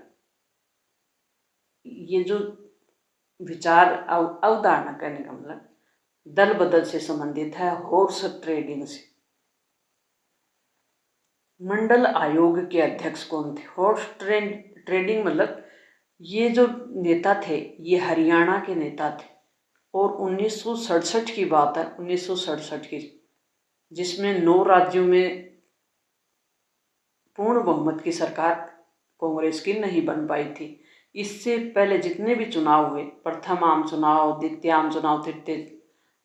ये जो विचार अवधारणा, कहने का मतलब दल बदल से संबंधित है, हॉर्स ट्रेडिंग से। मंडल आयोग के अध्यक्ष कौन थे, हॉर्स ट्रेडिंग मतलब ये जो नेता थे ये हरियाणा के नेता थे और 1967 की बात है, 1967 की, जिसमें 9 राज्यों में पूर्ण बहुमत की सरकार कांग्रेस की नहीं बन पाई थी। इससे पहले जितने भी चुनाव हुए, प्रथम आम चुनाव, द्वितीय आम चुनाव, तृतीय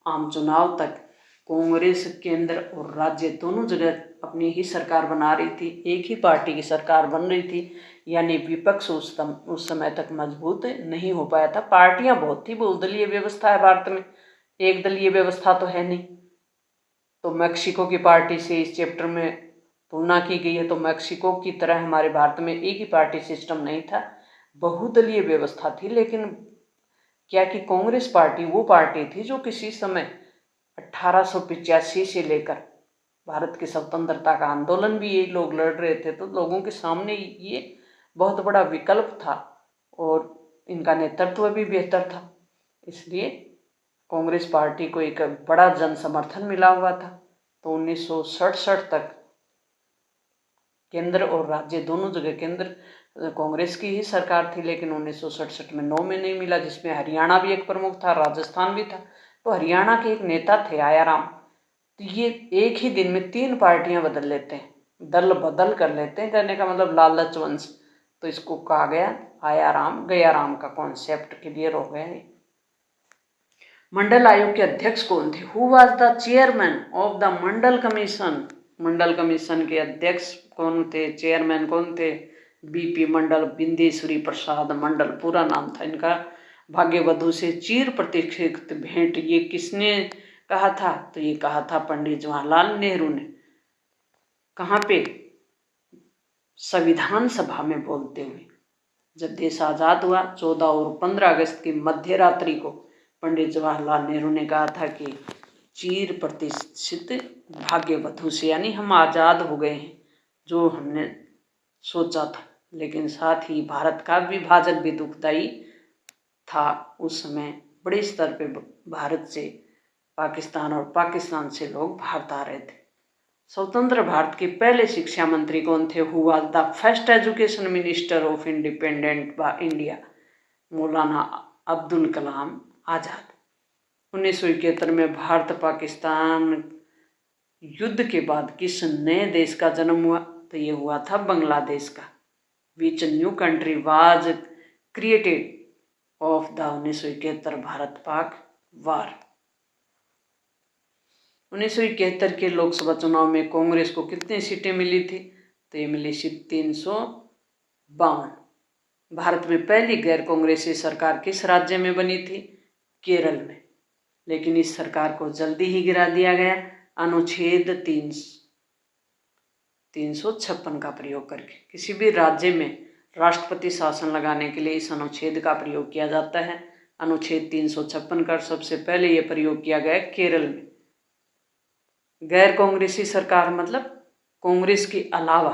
आम चुनाव तक, कांग्रेस केंद्र और राज्य दोनों जगह अपनी ही सरकार बना रही थी, एक ही पार्टी की सरकार बन रही थी, यानी विपक्ष उस समय तक मजबूत नहीं हो पाया था। पार्टियां बहुत थी, बहुदलीय व्यवस्था है भारत में, एक दलीय व्यवस्था तो है नहीं। तो मैक्सिको की पार्टी से इस चैप्टर में तुलना की गई है, तो मैक्सिको की तरह हमारे भारत में एक ही पार्टी सिस्टम नहीं था, बहुदलीय व्यवस्था थी। लेकिन क्या कि कांग्रेस पार्टी वो पार्टी थी जो किसी समय 1885 से लेकर भारत की स्वतंत्रता का आंदोलन भी ये लोग लड़ रहे थे, तो लोगों के सामने ये बहुत बड़ा विकल्प था और इनका नेतृत्व भी बेहतर था, इसलिए कांग्रेस पार्टी को एक बड़ा जन समर्थन मिला हुआ था। तो 1967 तक केंद्र और राज्य दोनों जगह, केंद्र कांग्रेस की ही सरकार थी, लेकिन 1967 में 9 में नहीं मिला, जिसमें हरियाणा भी एक प्रमुख था, राजस्थान भी था। तो हरियाणा के एक नेता थे आया राम, तो ये एक ही दिन में 3 पार्टियां बदल लेते हैं, दल बदल कर लेते हैं, कहने का मतलब लालच वंश। तो इसको कहा गया आया राम गया राम का कॉन्सेप्ट क्लियर हो गया है। मंडल आयोग के अध्यक्ष कौन थे, who was the chairman of the Mandal commission, Mandal commission के अध्यक्ष कौन थे, चेयरमैन कौन थे, बीपी मंडल, बिंदेश्वरी प्रसाद मंडल पूरा नाम था इनका। भाग्यवधु से चिर प्रतीक्षित भेंट ये किसने कहा था, तो ये कहा था पंडित जवाहरलाल नेहरू ने। कहाँ पे, संविधान सभा में बोलते हुए। जब देश आज़ाद हुआ 14 और 15 अगस्त की मध्य रात्रि को पंडित जवाहरलाल नेहरू ने कहा था कि चिर प्रतिष्ठित भाग्यवधु से, यानी हम आज़ाद हो गए हैं, जो हमने सोचा था। लेकिन साथ ही भारत का विभाजन भी दुखदायी था। उस समय बड़े स्तर पे भारत से पाकिस्तान और पाकिस्तान से लोग भारत आ रहे थे। स्वतंत्र भारत के पहले शिक्षा मंत्री कौन थे? Who was the first education minister of independent India? मौलाना अब्दुल कलाम आज़ाद। 1971 में भारत पाकिस्तान युद्ध के बाद किस नए देश का जन्म हुआ? तो ये हुआ था बांग्लादेश का। Which new country was created of the 1971 Bharat Pak वार? 1971 के लोकसभा चुनाव में कांग्रेस को कितनी सीटें मिली थी? तो ये मिली सीट 352। भारत में पहली गैर कांग्रेसी सरकार किस राज्य में बनी थी? केरल में। लेकिन इस सरकार को जल्दी ही गिरा दिया गया अनुच्छेद 356 का प्रयोग करके। किसी भी राज्य में राष्ट्रपति शासन लगाने के लिए इस अनुच्छेद का प्रयोग किया जाता है, अनुच्छेद 356 का। सबसे पहले यह प्रयोग किया गया केरल में। गैर कांग्रेसी सरकार मतलब कांग्रेस के अलावा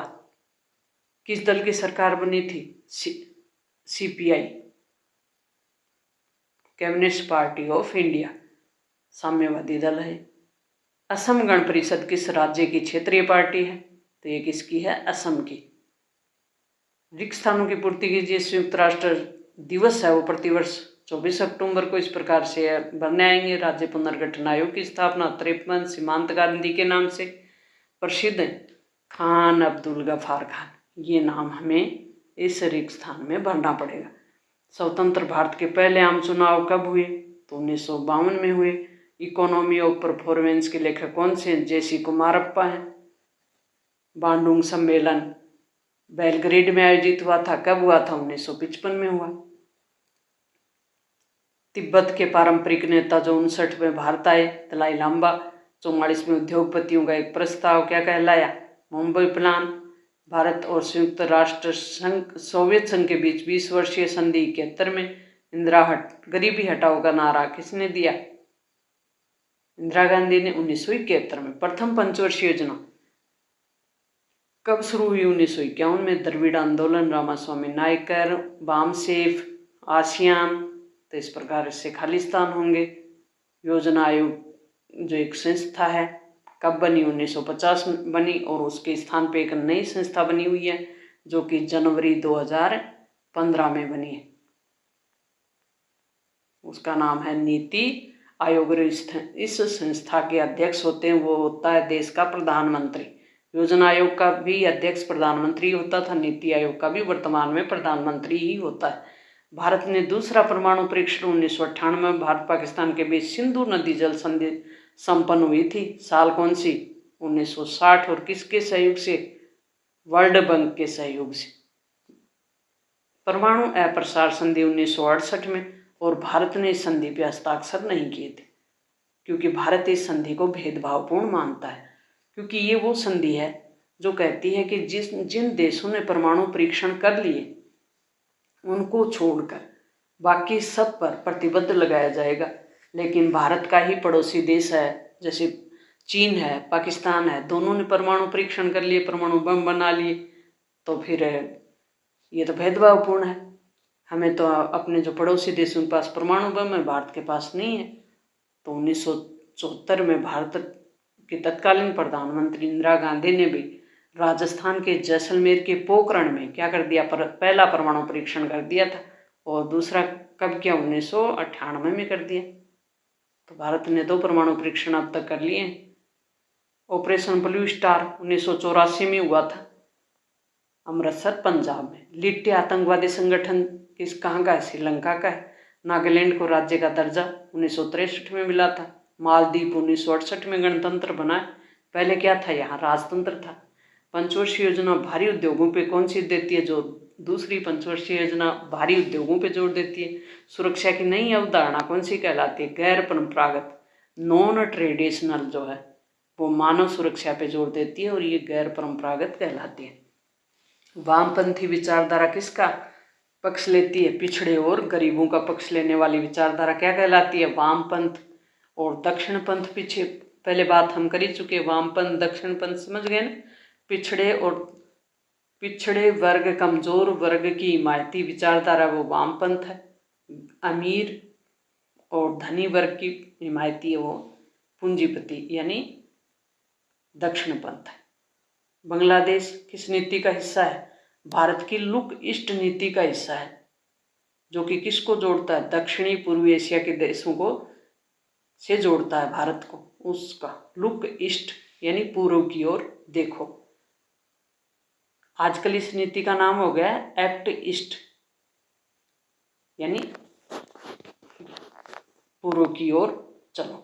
किस दल की सरकार बनी थी? CPI, communist party of India, साम्यवादी दल है। असम गण परिषद किस राज्य की क्षेत्रीय पार्टी है? तो ये किसकी है? असम की। रिक्त स्थानों की पूर्ति के लिए संयुक्त राष्ट्र दिवस है वो प्रतिवर्ष 24 अक्टूबर को इस प्रकार से बनने आएंगे। राज्य पुनर्गठन आयोग की स्थापना 53 सीमांत गांधी के नाम से प्रसिद्ध खान अब्दुल गफार खान, ये नाम हमें इस रिक्त स्थान में भरना पड़ेगा। स्वतंत्र भारत के पहले आम चुनाव कब हुए? तो 1952 में हुए। इकोनॉमी ऑफ परफॉर्मेंस के लेखक कौन से? JC कुमारप्पा हैं। बांडुंग सम्मेलन बेलग्रेड में आयोजित हुआ था। कब हुआ था? 1955 में हुआ। तिब्बत के पारंपरिक नेता जो 59 में भारत आए, दलाई लामा। 44 में उद्योगपतियों का एक प्रस्ताव क्या कहलाया? मुंबई प्लान। भारत और संयुक्त राष्ट्र संघ सोवियत संघ के बीच 20 वर्षीय संधि 71 में। गरीबी हटाओ का नारा किसने दिया? इंदिरा गांधी ने 1971 में। प्रथम पंचवर्षीय योजना कब शुरू हुई? 1951 में। द्रविड़ आंदोलन, रामास्वामी नायकर, बामसेफ, आसियान। तो इस प्रकार से खालिस्तान होंगे। योजना आयोग जो एक संस्था है कब बनी? 1950 में बनी और उसके स्थान पे एक नई संस्था बनी हुई है जो कि जनवरी 2015 में बनी है। उसका नाम है नीति आयोग। इस संस्था के अध्यक्ष होते हैं, वो होता है देश का प्रधानमंत्री। योजना आयोग का भी अध्यक्ष प्रधानमंत्री होता था, नीति आयोग का भी वर्तमान में प्रधानमंत्री ही होता है। भारत ने दूसरा परमाणु परीक्षण 1998 में भारत पाकिस्तान के बीच सिंधु नदी जल संधि संपन्न हुई थी। साल कौन सी? 1960। और किसके सहयोग से? वर्ल्ड बैंक के सहयोग से। परमाणु अप्रसार संधि 1968 में, और भारत ने इस संधि पर हस्ताक्षर नहीं किए थे क्योंकि भारत इस संधि को भेदभावपूर्ण मानता है। क्योंकि ये वो संधि है जो कहती है कि जिन देशों ने परमाणु परीक्षण कर लिए उनको छोड़कर बाकी सब पर प्रतिबंध लगाया जाएगा। लेकिन भारत का ही पड़ोसी देश है, जैसे चीन है, पाकिस्तान है, दोनों ने परमाणु परीक्षण कर लिए, परमाणु बम बना लिए, तो फिर ये तो भेदभावपूर्ण है। हमें तो अपने जो पड़ोसी देशों के पास परमाणु बम है, भारत के पास नहीं है। तो 1974 में भारत की तत्कालीन प्रधानमंत्री इंदिरा गांधी ने भी राजस्थान के जैसलमेर के पोखरण में क्या कर दिया? पहला परमाणु परीक्षण कर दिया था। और दूसरा कब किया? 1998 में कर दिया। तो भारत ने 2 परमाणु परीक्षण अब तक कर लिए हैं। ऑपरेशन ब्लू स्टार 1984 में हुआ था, अमृतसर पंजाब में। लिट्टे आतंकवादी संगठन कहाँ का है? श्रीलंका का है। नागालैंड को राज्य का दर्जा 1963 में मिला था। मालदीव 1968 में गणतंत्र बना है। पहले क्या था? यहाँ राजतंत्र था। पंचवर्षीय योजना भारी उद्योगों पे कौन सी देती है? जो दूसरी पंचवर्षीय योजना भारी उद्योगों पे जोर देती है। सुरक्षा की नई अवधारणा कौन सी कहलाती है? गैर परंपरागत, नॉन ट्रेडिशनल जो है वो मानव सुरक्षा पे जोर देती है और ये गैर परंपरागत कहलाती है। वामपंथी विचारधारा किसका पक्ष लेती है, पिछड़े और गरीबों का पक्ष लेने वाली विचारधारा क्या कहलाती है? वामपंथ और दक्षिणपंथ। पीछे पहले बात हम कर ही चुके, वामपंथ दक्षिणपंथ समझ गए ना। पिछड़े वर्ग, कमजोर वर्ग की हिमायती विचारधारा वो वामपंथ है। अमीर और धनी वर्ग की हिमायती है वो पूंजीपति यानी दक्षिणपंथ है। बांग्लादेश किस नीति का हिस्सा है? भारत की लुक ईस्ट नीति का हिस्सा है, जो कि किसको जोड़ता है? दक्षिणी पूर्वी एशिया के देशों को से जोड़ता है भारत को। उसका लुक ईस्ट यानी पूर्व की ओर देखो। आजकल इस नीति का नाम हो गया है एक्ट ईस्ट यानी पूर्व की ओर चलो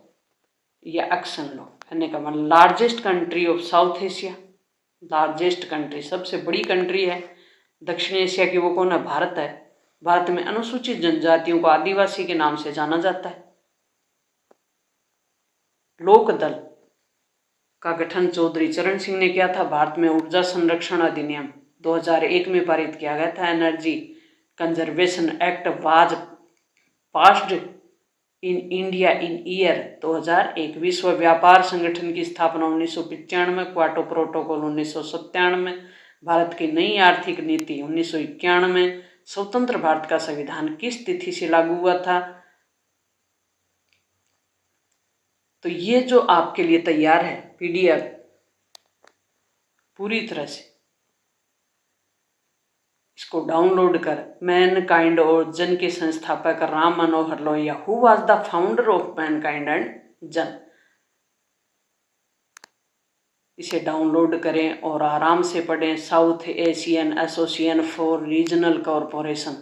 या एक्शन लो। कहने का मतलब largest country of south Asia, largest country सबसे बड़ी कंट्री है दक्षिण एशिया की, वो कौन है? भारत है। भारत में अनुसूचित जनजातियों को आदिवासी के नाम से जाना जाता है। लोक दल का गठन चौधरी चरण सिंह ने किया था। भारत में ऊर्जा संरक्षण अधिनियम 2001 में पारित किया गया था। Energy conservation act was passed in India in year 2001। विश्व व्यापार संगठन की स्थापना 1995, क्वाटो प्रोटोकॉल 1997, भारत की नई आर्थिक नीति 1991, स्वतंत्र भारत का संविधान किस तिथि से लागू हुआ था? तो ये जो आपके लिए तैयार है पीडीएफ पूरी तरह से, इसको डाउनलोड कर। मैनकाइंड और जन के संस्थापक Ram Manohar Lohia, who was the founder of Mankind and Jan. इसे डाउनलोड करें और आराम से पढ़ें। South Asian Association for Regional Corporation.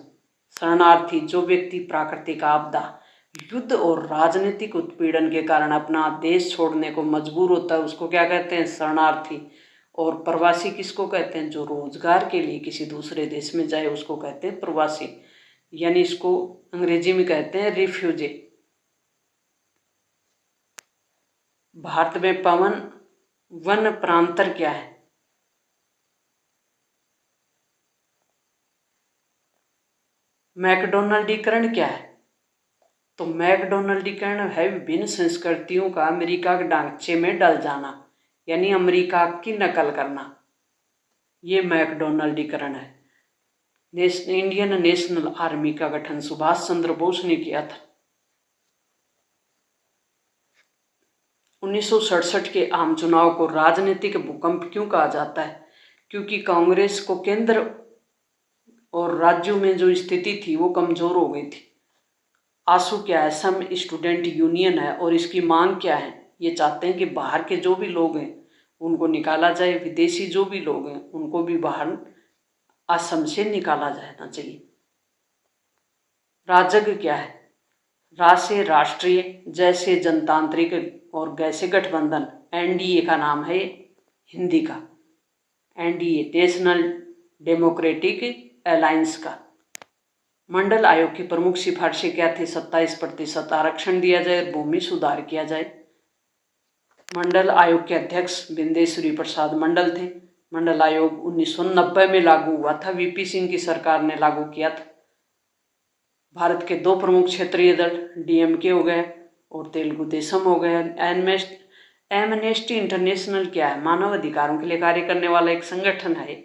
शरणार्थी जो व्यक्ति प्राकृतिक आपदा, युद्ध और राजनीतिक उत्पीड़न के कारण अपना देश छोड़ने को मजबूर होता है, उसको क्या कहते हैं? शरणार्थी। और प्रवासी किसको कहते हैं? जो रोजगार के लिए किसी दूसरे देश में जाए उसको कहते हैं प्रवासी, यानी इसको अंग्रेजी में कहते हैं रिफ्यूजी। भारत में पवन वन प्रांतर क्या है? मैकडोनल्डीकरण क्या है? तो मैकडोनल्डीकरण है विभिन्न संस्कृतियों का अमेरिका के ढांचे में डल जाना, यानी अमेरिका की नकल करना, ये मैकडोनल्डीकरण है। इंडियन नेशनल आर्मी का गठन सुभाष चंद्र बोस ने किया था। 1967 के आम चुनाव को राजनीतिक भूकंप क्यों कहा जाता है? क्योंकि कांग्रेस को केंद्र और राज्यों में जो स्थिति थी वो कमजोर हो गई थी। आशू क्या है? सम स्टूडेंट यूनियन है और इसकी मांग क्या है? ये चाहते हैं कि बाहर के जो भी लोग हैं उनको निकाला जाए, विदेशी जो भी लोग हैं उनको भी बाहर असम से निकाला जाना चाहिए। राजग क्या है? रा से राष्ट्रीय, जैसे जनतांत्रिक और गैसे गठबंधन। एनडीए का नाम है हिंदी का, एनडीए नेशनल डेमोक्रेटिक अलायंस का। मंडल आयोग की प्रमुख सिफारिशें क्या थी? 27% आरक्षण दिया जाए और भूमि सुधार किया जाए। मंडल आयोग के अध्यक्ष बिंदेश्वरी प्रसाद मंडल थे। मंडल आयोग 1990 में लागू हुआ था, वीपी सिंह की सरकार ने लागू किया था। भारत के दो प्रमुख क्षेत्रीय दल डीएमके हो गए और तेलुगु देशम हो गए। एमनेस्टी इंटरनेशनल क्या है? मानव अधिकारों के लिए कार्य करने वाला एक संगठन है।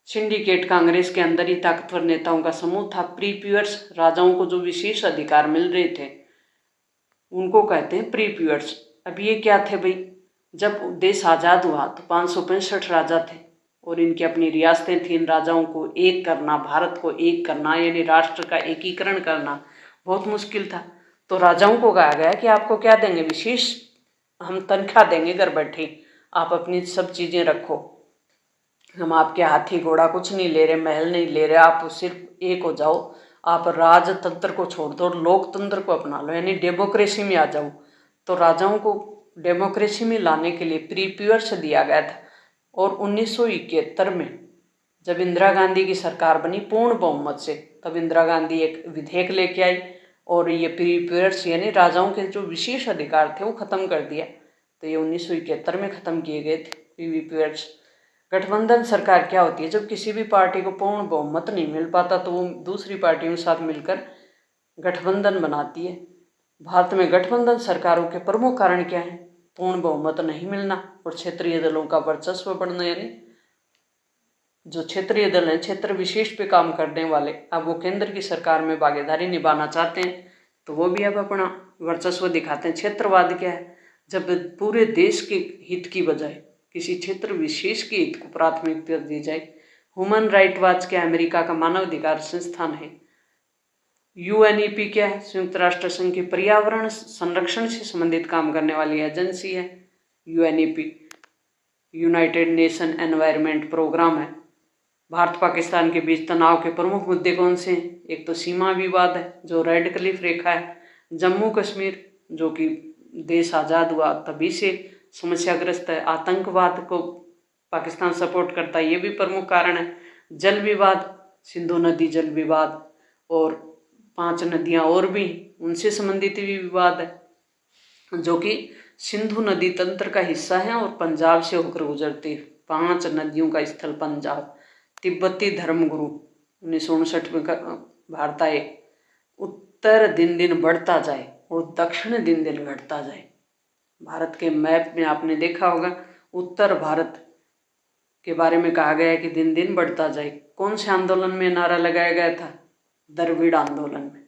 सिंडिकेट कांग्रेस के अंदर ही ताकतवर नेताओं का समूह था। प्रीप्यूअर्स, राजाओं को जो विशेष अधिकार मिल रहे थे उनको कहते हैं प्रीप्यूअर्स। अब ये क्या थे भाई? जब देश आज़ाद हुआ तो 565 राजा थे और इनकी अपनी रियासतें थी। इन राजाओं को एक करना, भारत को एक करना यानी राष्ट्र का एकीकरण करना बहुत मुश्किल था। तो राजाओं को कहा गया कि आपको क्या देंगे? विशेष हम तनख्वाह देंगे, घर बैठे आप अपनी सब चीज़ें रखो, हम आपके हाथी घोड़ा कुछ नहीं ले रहे, महल नहीं ले रहे, आप सिर्फ एक हो जाओ, आप राजतंत्र को छोड़ दो और लोकतंत्र को अपना लो, यानी डेमोक्रेसी में आ जाओ। तो राजाओं को डेमोक्रेसी में लाने के लिए प्रीप्यूअर्स दिया गया था। और 1971 में जब इंदिरा गांधी की सरकार बनी पूर्ण बहुमत से, तब इंदिरा गांधी एक विधेयक लेके आई और ये प्रीप्यूअर्स यानी राजाओं के जो विशेष अधिकार थे वो खत्म कर दिया। तो ये 1971 में खत्म किए गए थे प्रीप्यूअर्स। गठबंधन सरकार क्या होती है? जब किसी भी पार्टी को पूर्ण बहुमत नहीं मिल पाता तो वो दूसरी पार्टियों के साथ मिलकर गठबंधन बनाती है। भारत में गठबंधन सरकारों के प्रमुख कारण क्या है? पूर्ण बहुमत नहीं मिलना और क्षेत्रीय दलों का वर्चस्व बढ़ना। यानी जो क्षेत्रीय दल हैं, क्षेत्र विशेष पे काम करने वाले, अब वो केंद्र की सरकार में भागीदारी निभाना चाहते हैं तो वो भी अब अपना वर्चस्व दिखाते हैं। क्षेत्रवाद क्या है? जब पूरे देश के हित की बजाय किसी क्षेत्र विशेष के हित को प्राथमिकता दी जाए। ह्यूमन राइट वॉच क्या? अमेरिका का मानवाधिकार संस्थान है। यूएनईपी क्या है? संयुक्त राष्ट्र संघ की पर्यावरण संरक्षण से संबंधित काम करने वाली एजेंसी है UNEP, United Nation environment programme है। भारत पाकिस्तान के बीच तनाव के प्रमुख मुद्दे कौन से हैं? एक तो सीमा विवाद है जो रेड क्लिफ रेखा है, जम्मू कश्मीर जो कि देश आज़ाद हुआ तभी से समस्याग्रस्त है, आतंकवाद को पाकिस्तान सपोर्ट करता है, ये भी प्रमुख कारण है, जल विवाद, सिंधु नदी जल विवाद, और 5 नदियां और भी उनसे संबंधित भी विवाद है जो कि सिंधु नदी तंत्र का हिस्सा है और पंजाब से होकर गुजरती है। 5 नदियों का स्थल पंजाब। तिब्बती धर्मगुरु 1959 में भारत आए। उत्तर दिन दिन बढ़ता जाए और दक्षिण दिन दिन घटता जाए। भारत के मैप में आपने देखा होगा उत्तर भारत के बारे में कहा गया है कि दिन दिन बढ़ता जाए। कौन से आंदोलन में नारा लगाया गया था? द्रविड़ आंदोलन में।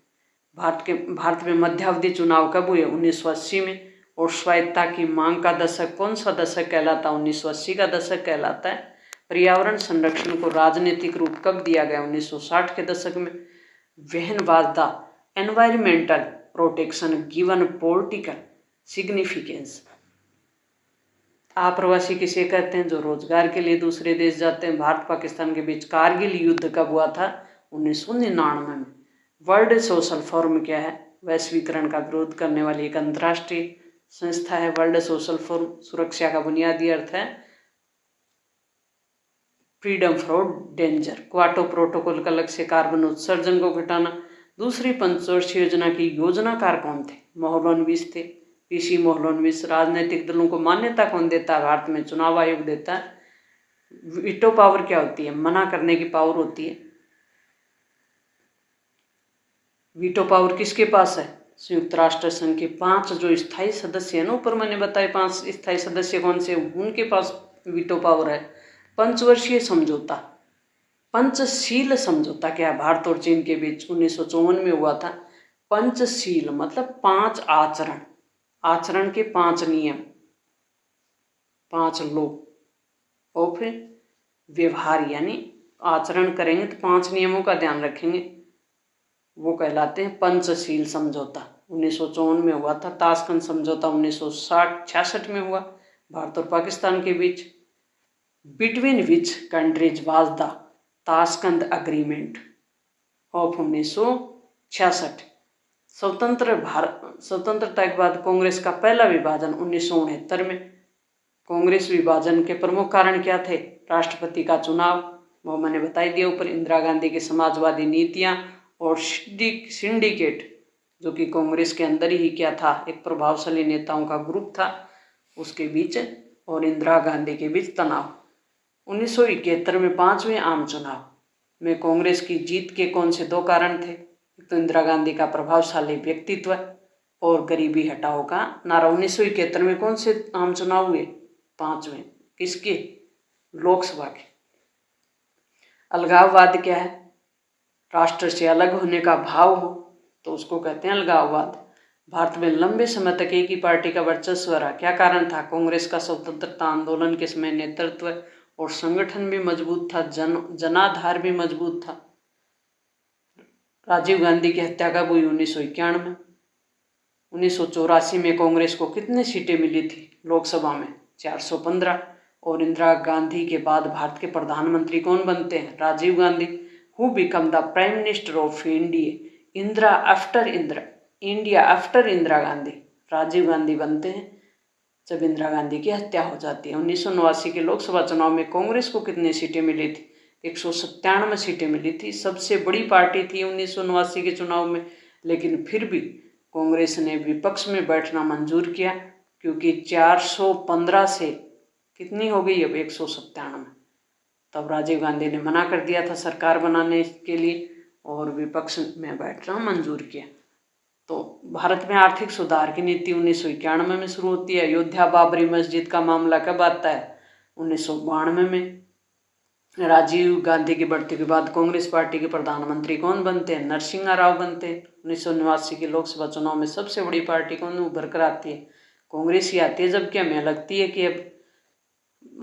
भारत में मध्यावधि चुनाव कब हुए? 1980 में। और स्वायत्तता की मांग का दशक कौन सा दशक कहलाता है? 1980 का दशक कहलाता है। पर्यावरण संरक्षण को राजनीतिक रूप कब दिया गया? 1960 के दशक में। When was the environmental protection given political significance? आप्रवासी किसे कहते हैं? जो रोजगार के लिए दूसरे देश जाते हैं। भारत पाकिस्तान के बीच कारगिल युद्ध कब हुआ था? 1999 में। वर्ल्ड सोशल फोरम क्या है? वैश्वीकरण का विरोध करने वाली एक अंतर्राष्ट्रीय संस्था है। वर्ल्ड सोशल फोरम सुरक्षा का बुनियादी अर्थ है freedom from danger. Kyoto protocol का लक्ष्य कार्बन उत्सर्जन को घटाना। दूसरी पंचवर्षीय योजना की योजनाकार कौन थे? मोहलनविश थे, पीसी मोहलनविश। राजनीतिक दलों को मान्यता कौन देता है? भारत में चुनाव आयोग देता है। वीटो पावर क्या होती है? मना करने की पावर होती है। वीटो पावर किसके पास है? संयुक्त राष्ट्र संघ के 5 जो स्थायी सदस्य है ना, ऊपर मैंने बताया 5 स्थायी सदस्य कौन से, उनके पास वीटो पावर है। पंचवर्षीय समझौता, पंचशील समझौता क्या है? भारत और चीन के बीच 1954 में हुआ था। पंचशील मतलब 5 आचरण, आचरण के 5 नियम, 5 लोग, और फिर व्यवहार यानी आचरण करेंगे तो 5 नियमों का ध्यान रखेंगे, वो कहलाते हैं पंचशील समझौता। 1954 में हुआ था। ताशकंद समझौता 1966 में हुआ भारत और पाकिस्तान के बीच। Between which countries was the Tashkent agreement of 1966। स्वतंत्रता के बाद कांग्रेस का पहला विभाजन 1969 में। कांग्रेस विभाजन के प्रमुख कारण क्या थे? राष्ट्रपति का चुनाव, वो मैंने बता दिया ऊपर, इंदिरा गांधी की समाजवादी नीतियां और सिंडिकेट जो कि कांग्रेस के अंदर ही क्या था, एक प्रभावशाली नेताओं का ग्रुप था, उसके बीच और इंदिरा गांधी के बीच तनाव। 1971 में 5वें आम चुनाव में कांग्रेस की जीत के कौन से 2 कारण थे? तो इंदिरा गांधी का प्रभावशाली व्यक्तित्व और गरीबी हटाओ का नारा। 1971 में कौन से आम चुनाव हुए? 5वें। किसके? लोकसभा के। अलगाववाद क्या है? राष्ट्र से अलग होने का भाव हो तो उसको कहते हैं अलगाववाद। भारत में लंबे समय तक एक ही पार्टी का वर्चस्व रहा, क्या कारण था? कांग्रेस का स्वतंत्रता आंदोलन के समय नेतृत्व और संगठन भी मजबूत था, जनाधार भी मजबूत था। राजीव गांधी की हत्या कब हुई? 1991। 1984 में कांग्रेस को कितनी सीटें मिली थी लोकसभा में? 415। और इंदिरा गांधी के बाद भारत के प्रधानमंत्री कौन बनते हैं? Rajiv Gandhi. Who become the prime minister of India after Indira Gandhi? Rajiv Gandhi बनते हैं जब इंदिरा गांधी की हत्या हो जाती है। 1989 के लोकसभा चुनाव में कांग्रेस को कितनी सीटें मिली थी? 197 सीटें मिली थी। सबसे बड़ी पार्टी थी 1989 के चुनाव में, लेकिन फिर भी कांग्रेस ने विपक्ष में बैठना मंजूर किया क्योंकि 415 से कितनी हो गई अब? 197। तब राजीव गांधी ने मना कर दिया था सरकार बनाने के लिए और विपक्ष में बैठना मंजूर किया। तो भारत में आर्थिक सुधार की नीति 1991 में शुरू होती है। अयोध्या बाबरी मस्जिद का मामला कब आता है? 1992 में। राजीव गांधी की बढ़ती के बाद कांग्रेस पार्टी के प्रधानमंत्री कौन बनते हैं? नरसिम्हा राव बनते हैं। 1989 के लोकसभा चुनाव में सबसे बड़ी पार्टी कौन उभर कर आती है? कांग्रेस ही आती है, जबकि हमें लगती है कि अब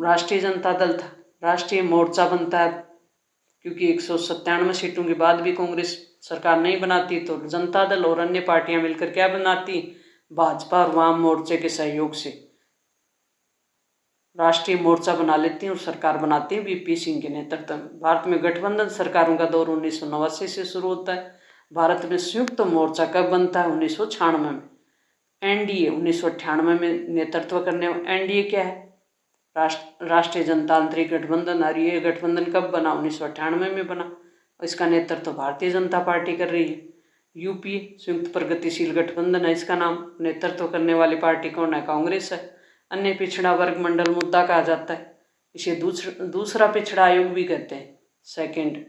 राष्ट्रीय जनता दल था, राष्ट्रीय मोर्चा बनता है, क्योंकि 197 सीटों के बाद भी कांग्रेस सरकार नहीं बनाती तो जनता दल और अन्य पार्टियां मिलकर क्या बनाती? भाजपा और वाम मोर्चे के सहयोग से राष्ट्रीय मोर्चा बना लेती हैं और सरकार बनाती है वीपी सिंह के नेतृत्व में। भारत में गठबंधन सरकारों का दौर 1989 से शुरू होता है। भारत में संयुक्त मोर्चा कब बनता है? 1996 में। एनडीए 1998 में नेतृत्व करने। एनडीए क्या है? राष्ट्रीय जनतांत्रिक गठबंधन। और ये गठबंधन कब बना? 1998 में बना। इसका नेतृत्व भारतीय जनता पार्टी कर रही है। यूपीए संयुक्त प्रगतिशील गठबंधन है इसका नाम। नेतृत्व करने वाली पार्टी कौन है? कांग्रेस है। अन्य पिछड़ा वर्ग मंडल मुद्दा कहा जाता है। इसे दूसरा पिछड़ा आयोग भी कहते हैं। सेकंड,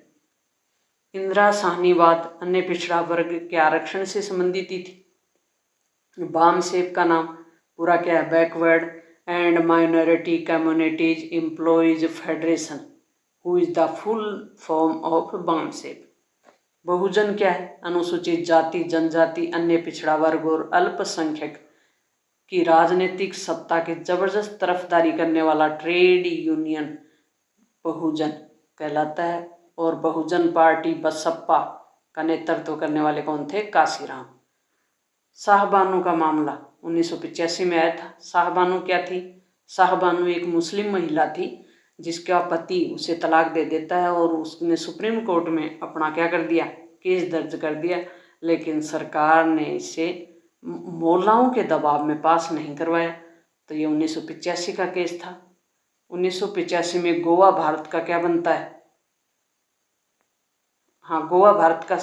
इंदिरा साहनीवाद अन्य पिछड़ा वर्ग के आरक्षण से संबंधित थी। बामसेप का नाम पूरा क्या है? Backward and Minority Communities Employees Federation, who is the full form of BAMCEF. बहुजन क्या है? अनुसूचित जाति, जनजाति, अन्य पिछड़ा वर्ग और अल्पसंख्यक की राजनीतिक सत्ता की जबरदस्त तरफदारी करने वाला ट्रेड यूनियन बहुजन कहलाता है। और बहुजन पार्टी बसपा का नेतृत्व करने वाले कौन थे? काशीराम। शाहबानो का मामला 1985 में आया था। शाहबानो क्या थी? शाहबानो एक मुस्लिम महिला थी जिसका पति उसे तलाक दे देता है और उसने सुप्रीम कोर्ट में अपना क्या कर दिया? केस दर्ज कर दिया, लेकिन सरकार ने इसे मौलाओं के दबाव में पास नहीं करवाया। तो ये 1985 का केस था। 1985 में गोवा भारत का क्या बनता है? हाँ, गोवा भारत का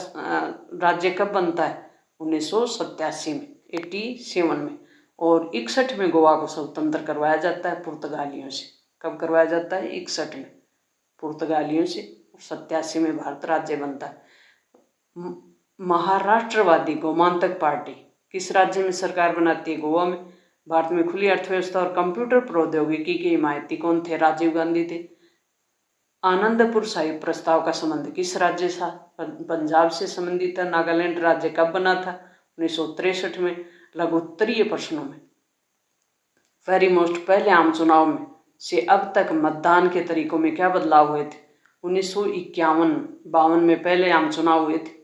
राज्य कब बनता है? 1987 में, 87 में। और 61 में गोवा को स्वतंत्र करवाया जाता है पुर्तगालियों से। कब करवाया जाता है? 61 में पुर्तगालियों से। 87 में भारत राज्य बनता है। महाराष्ट्रवादी गोमांतक पार्टी किस राज्य में सरकार बनाती है? गोवा में। भारत में खुली अर्थव्यवस्था और कंप्यूटर प्रौद्योगिकी के हिमायती कौन थे? राजीव गांधी थे। आनंदपुर साहिब प्रस्ताव का संबंध किस राज्य से? पंजाब से संबंधित है। नागालैंड राज्य कब बना था? 1963 में। लघु उत्तरीय प्रश्नों में वेरी मोस्ट पहले आम चुनाव में से अब तक मतदान के तरीकों में क्या बदलाव हुए थे? 1951-52 में पहले आम चुनाव हुए थे।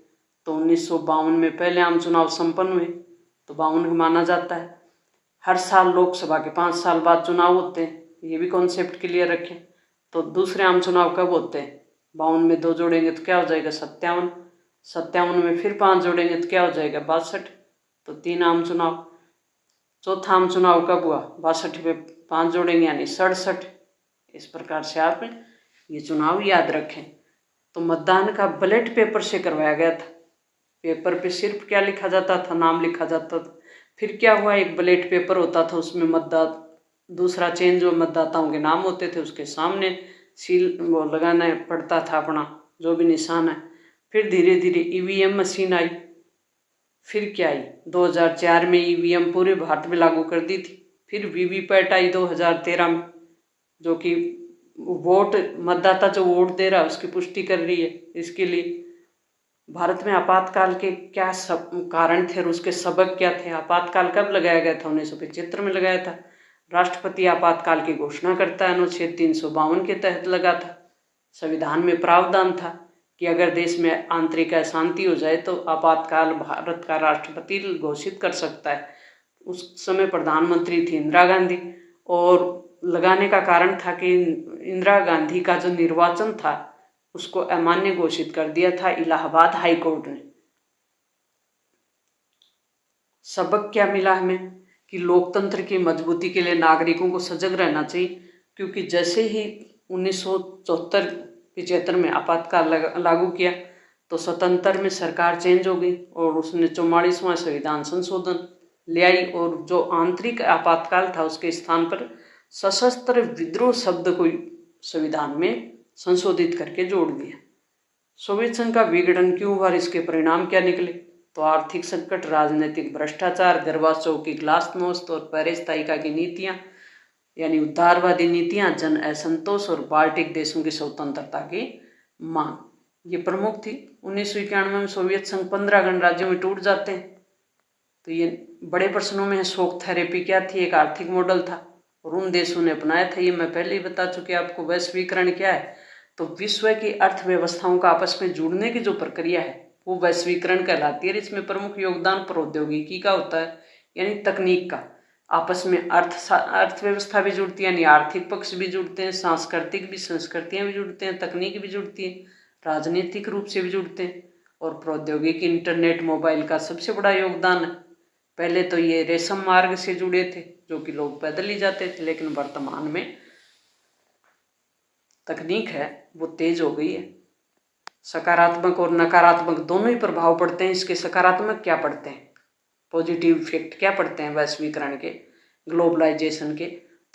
तो 1952 में पहले आम चुनाव संपन्न हुए, तो 52 माना जाता है। हर साल लोकसभा के 5 साल बाद चुनाव होते हैं, ये भी कॉन्सेप्ट क्लियर रखें। तो दूसरे आम चुनाव कब होते हैं? 52 में 2 जोड़ेंगे तो क्या हो जाएगा? 57। 57 में फिर 5 जोड़ेंगे तो क्या हो जाएगा? 62। तो 3 आम चुनाव। चौथा आम चुनाव कब हुआ? 62 में 5 जोड़ेंगे यानी 67। इस प्रकार से आप ये चुनाव याद रखें। तो मतदान का बैलेट पेपर से करवाया गया था। पेपर पे सिर्फ क्या लिखा जाता था? नाम लिखा जाता था। फिर क्या हुआ? एक बैलेट पेपर होता था, उसमें दूसरा चेंज जो मतदाताओं के नाम होते थे उसके सामने सील वो लगाना पड़ता था अपना जो भी निशान है। फिर धीरे धीरे ईवीएम मशीन आई। फिर क्या आई? 2004 में ईवीएम पूरे भारत में लागू कर दी थी। फिर वीवीपैट आई 2013 में, जो कि वोट मतदाता जो वोट दे रहा है उसकी पुष्टि कर रही है। इसके लिए भारत में आपातकाल के क्या कारण थे और उसके सबक क्या थे? आपातकाल कब लगाया गया था? 1975 में लगाया था। राष्ट्रपति आपातकाल की घोषणा करता है, अनुच्छेद 352 के तहत लगा था। संविधान में प्रावधान था कि अगर देश में आंतरिक अशांति हो जाए तो आपातकाल भारत का राष्ट्रपति घोषित कर सकता है। उस समय प्रधानमंत्री थी इंदिरा गांधी, और लगाने का कारण था कि इंदिरा गांधी का जो निर्वाचन था उसको अमान्य घोषित कर दिया था इलाहाबाद हाई कोर्ट ने। सबक क्या मिला हमें? कि लोकतंत्र की मजबूती के लिए नागरिकों को सजग रहना चाहिए, क्योंकि जैसे ही 1974-75 में आपातकाल लागू किया तो 77 में सरकार चेंज हो गई और उसने 44वां संविधान संशोधन ले आई, और जो आंतरिक आपातकाल था उसके स्थान पर सशस्त्र विद्रोह शब्द को संविधान में संशोधित करके जोड़ दिया। सोवियत संघ का विघटन क्यों हुआ और इसके परिणाम क्या निकले? तो आर्थिक संकट, राजनीतिक भ्रष्टाचार, गर्बाचोव की ग्लासनोस्त और पेरेस्ताइका की नीतियां यानी उदारवादी नीतियां, जन असंतोष और बाल्टिक देशों की स्वतंत्रता की मांग, ये प्रमुख थी। 1991 में सोवियत संघ 15 गणराज्यों में टूट जाते हैं। तो ये बड़े प्रश्नों में है। शॉक थेरेपी क्या थी? एक आर्थिक मॉडल था और उन देशों ने अपनाया था। ये मैं पहले ही बता चुकी आपको। वैश्वीकरण क्या है? तो विश्व की अर्थव्यवस्थाओं का आपस में जुड़ने की जो प्रक्रिया है वो वैश्वीकरण कहलाती है। इसमें प्रमुख योगदान प्रौद्योगिकी का होता है, यानी तकनीक का। आपस में अर्थव्यवस्था भी जुड़ती है, यानी आर्थिक पक्ष भी जुड़ते हैं, सांस्कृतिक भी, संस्कृतियां भी जुड़ते हैं, तकनीक भी जुड़ती है, राजनीतिक रूप से भी जुड़ते हैं। और प्रौद्योगिकी, इंटरनेट, मोबाइल का सबसे बड़ा योगदान है। पहले तो ये रेशम मार्ग से जुड़े थे, जो कि लोग पैदल ही जाते थे, लेकिन वर्तमान में तकनीक है वो तेज हो गई है। सकारात्मक और नकारात्मक दोनों ही प्रभाव पड़ते हैं इसके। सकारात्मक क्या पड़ते हैं, पॉजिटिव इफेक्ट क्या पड़ते हैं वैश्वीकरण के, ग्लोबलाइजेशन के?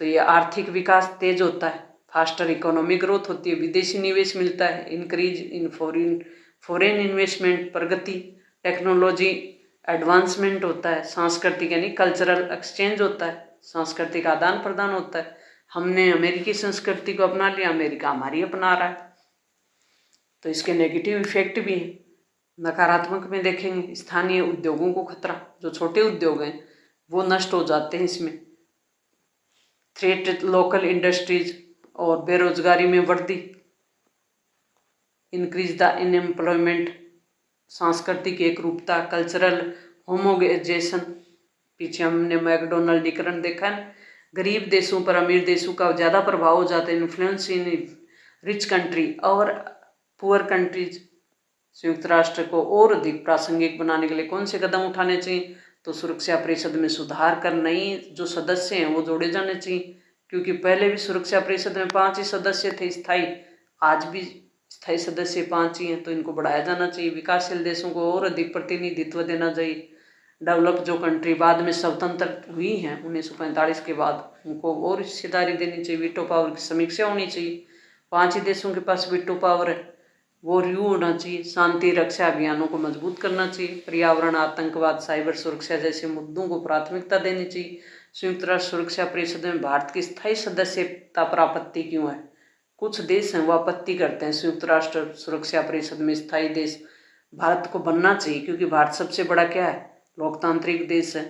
तो ये आर्थिक विकास तेज होता है, फास्टर इकोनॉमिक ग्रोथ होती है, विदेशी निवेश मिलता है, increase in foreign investment, Pragati, technology advancement होता है, सांस्कृतिक यानी कल्चरल एक्सचेंज होता है, सांस्कृतिक आदान प्रदान होता है। हमने अमेरिकी संस्कृति को अपना लिया, अमेरिका हमारी अपना रहा है। तो इसके नेगेटिव इफेक्ट भी हैं। नकारात्मक में देखेंगे, स्थानीय उद्योगों को खतरा, जो छोटे उद्योग हैं वो नष्ट हो जाते हैं इसमें। थ्रेट लोकल इंडस्ट्रीज और बेरोजगारी में वृद्धि, इंक्रीज द अनएम्प्लॉयमेंट, सांस्कृतिक एकरूपता, कल्चरल होमोजेशन। पीछे हमने मैकडोनल्डीकरण देखा है। गरीब देशों पर अमीर देशों का ज़्यादा प्रभाव हो जाता है, इन्फ्लुएंस इन रिच कंट्री और पुअर कंट्रीज। संयुक्त राष्ट्र को और अधिक प्रासंगिक बनाने के लिए कौन से कदम उठाने चाहिए? तो सुरक्षा परिषद में सुधार कर नई जो सदस्य हैं वो जोड़े जाने चाहिए, क्योंकि पहले भी सुरक्षा परिषद में 5 ही सदस्य थे स्थायी, आज भी स्थायी सदस्य 5 ही हैं। तो इनको बढ़ाया जाना चाहिए। विकासशील देशों को और अधिक प्रतिनिधित्व देना चाहिए। डेवलप जो कंट्री बाद में स्वतंत्र हुई हैं 1945 के बाद, उनको और हिस्सेदारी देनी चाहिए। वीटो पावर की समीक्षा होनी चाहिए। 5 ही देशों के पास वीटो पावर है, वो रिव्यू होना चाहिए। शांति रक्षा अभियानों को मजबूत करना चाहिए। पर्यावरण, आतंकवाद, साइबर सुरक्षा जैसे मुद्दों को प्राथमिकता देनी चाहिए। संयुक्त राष्ट्र सुरक्षा परिषद में भारत की स्थायी सदस्यता पर आपत्ति क्यों है? कुछ देश हैं वो आपत्ति करते हैं संयुक्त राष्ट्र सुरक्षा परिषद में स्थायी देश भारत को बनना चाहिए, क्योंकि भारत सबसे बड़ा क्या है, लोकतांत्रिक देश है।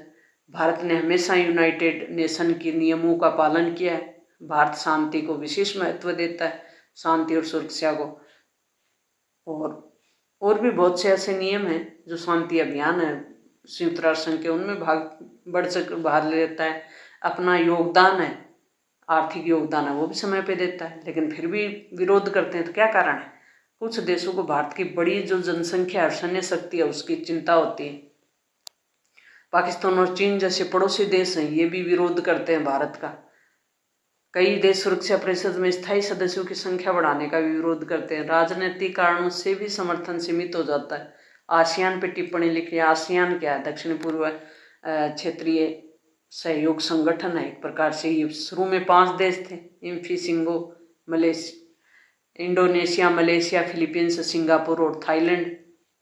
भारत ने हमेशा यूनाइटेड नेशन के नियमों का पालन किया है। भारत शांति को विशेष महत्व देता है, शांति और सुरक्षा को। और भी बहुत से ऐसे नियम हैं जो शांति अभियान है संयुक्त राष्ट्र संघ के, उनमें भाग लेता है। अपना योगदान है, आर्थिक योगदान है, वो भी समय पे देता है, लेकिन फिर भी विरोध करते हैं। तो क्या कारण है? कुछ देशों को भारत की बड़ी जो जनसंख्या और सैन्य शक्ति है उसकी चिंता होती है। पाकिस्तान और चीन जैसे पड़ोसी देश हैं, ये भी विरोध करते हैं भारत का। कई देश सुरक्षा परिषद में स्थायी सदस्यों की संख्या बढ़ाने का भी विरोध करते हैं। राजनीतिक कारणों से भी समर्थन सीमित हो जाता है। आसियान पे टिप्पणी लिखी। आसियान क्या है? दक्षिण पूर्व क्षेत्रीय सहयोग संगठन है एक प्रकार से। ये शुरू में 5 देश थे, इम्फिसिंगो, इंडोनेशिया, मलेशिया, फिलीपींस, सिंगापुर और थाईलैंड।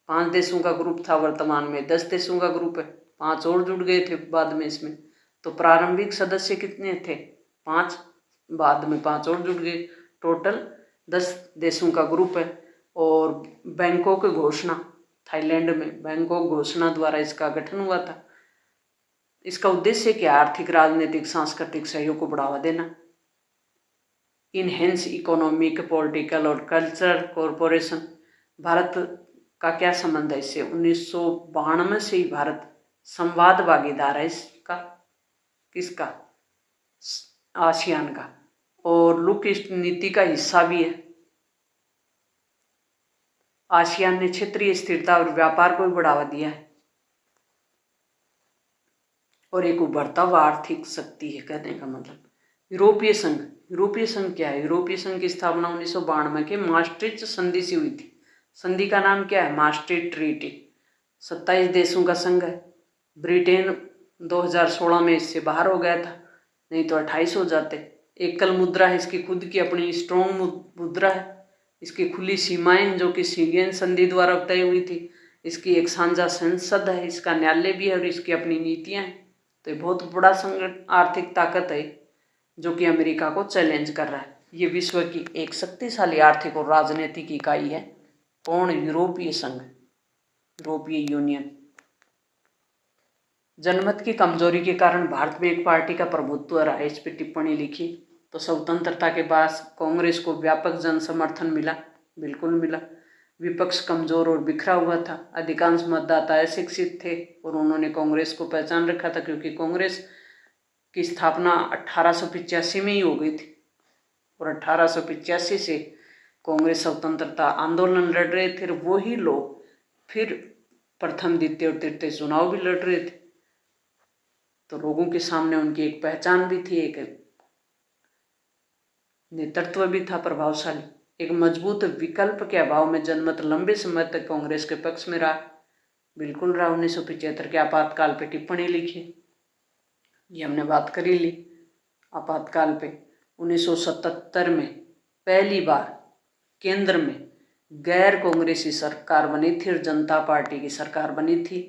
5 देशों का ग्रुप था। वर्तमान में 10 देशों का ग्रुप है। 5 और जुड़ गए थे बाद में इसमें। तो प्रारंभिक सदस्य कितने थे? 5, बाद में 5 और जुड़ गए। टोटल 10 देशों का ग्रुप है। और बैंकॉक घोषणा, थाईलैंड में बैंकॉक घोषणा द्वारा इसका गठन हुआ था। इसका उद्देश्य क्या? आर्थिक, राजनीतिक, सांस्कृतिक सहयोग को बढ़ावा देना। इनहेंस इकोनॉमिक, पॉलिटिकल और कल्चरल कॉरपोरेशन। भारत का क्या संबंध है इससे? 1992 से ही भारत संवाद भागीदार है इसका। किसका? आसियान का। और लुक ईस्ट नीति का हिस्सा भी है। आसियान ने क्षेत्रीय स्थिरता और व्यापार को भी बढ़ावा दिया है और एक उभरता हुआ आर्थिक शक्ति है, कहने का मतलब। यूरोपीय संघ। यूरोपीय संघ क्या है? यूरोपीय संघ की स्थापना 1992 के मास्ट्रिच संधि से हुई थी। संधि का नाम क्या है? Maastricht treaty. 27 देशों का संघ है। ब्रिटेन 2016 में इससे बाहर हो गया था, नहीं तो 28 हो जाते। एकल मुद्रा है इसकी, खुद की अपनी स्ट्रॉन्ग मुद्रा है। इसकी खुली सीमाएं जो कि शिगेन संधि द्वारा तय हुई थी, इसकी एक साझा संसद है, इसका न्यायालय भी है और इसकी अपनी नीतियां हैं। तो ये बहुत बड़ा आर्थिक ताकत है जो कि अमेरिका को चैलेंज कर रहा है। ये विश्व की एक शक्तिशाली आर्थिक और राजनीतिक इकाई है। पूर्ण यूरोपीय संघ, यूरोपीय यूनियन। जनमत की कमजोरी के कारण भारत में एक पार्टी का प्रभुत्व रहा है, इस पर टिप्पणी लिखी। तो स्वतंत्रता के बाद कांग्रेस को व्यापक जन समर्थन मिला, बिल्कुल मिला। विपक्ष कमजोर और बिखरा हुआ था, अधिकांश मतदाता अशिक्षित थे और उन्होंने कांग्रेस को पहचान रखा था, क्योंकि कांग्रेस की स्थापना 1885 में ही हो गई थी और 1885 से कांग्रेस स्वतंत्रता आंदोलन लड़ रहे थे। वही लोग फिर प्रथम, द्वितीय और तृतीय चुनाव भी लड़ रहे थे। तो लोगों के सामने उनकी एक पहचान भी थी, एक नेतृत्व भी था प्रभावशाली। एक मजबूत विकल्प के अभाव में जनमत लंबे समय तक कांग्रेस के पक्ष में रहा, बिल्कुल रहा। 1975 के आपातकाल पे टिप्पणी लिखी, ये हमने बात करी ली आपातकाल पे। 1977 में पहली बार केंद्र में गैर कांग्रेसी सरकार बनी थी और जनता पार्टी की सरकार बनी थी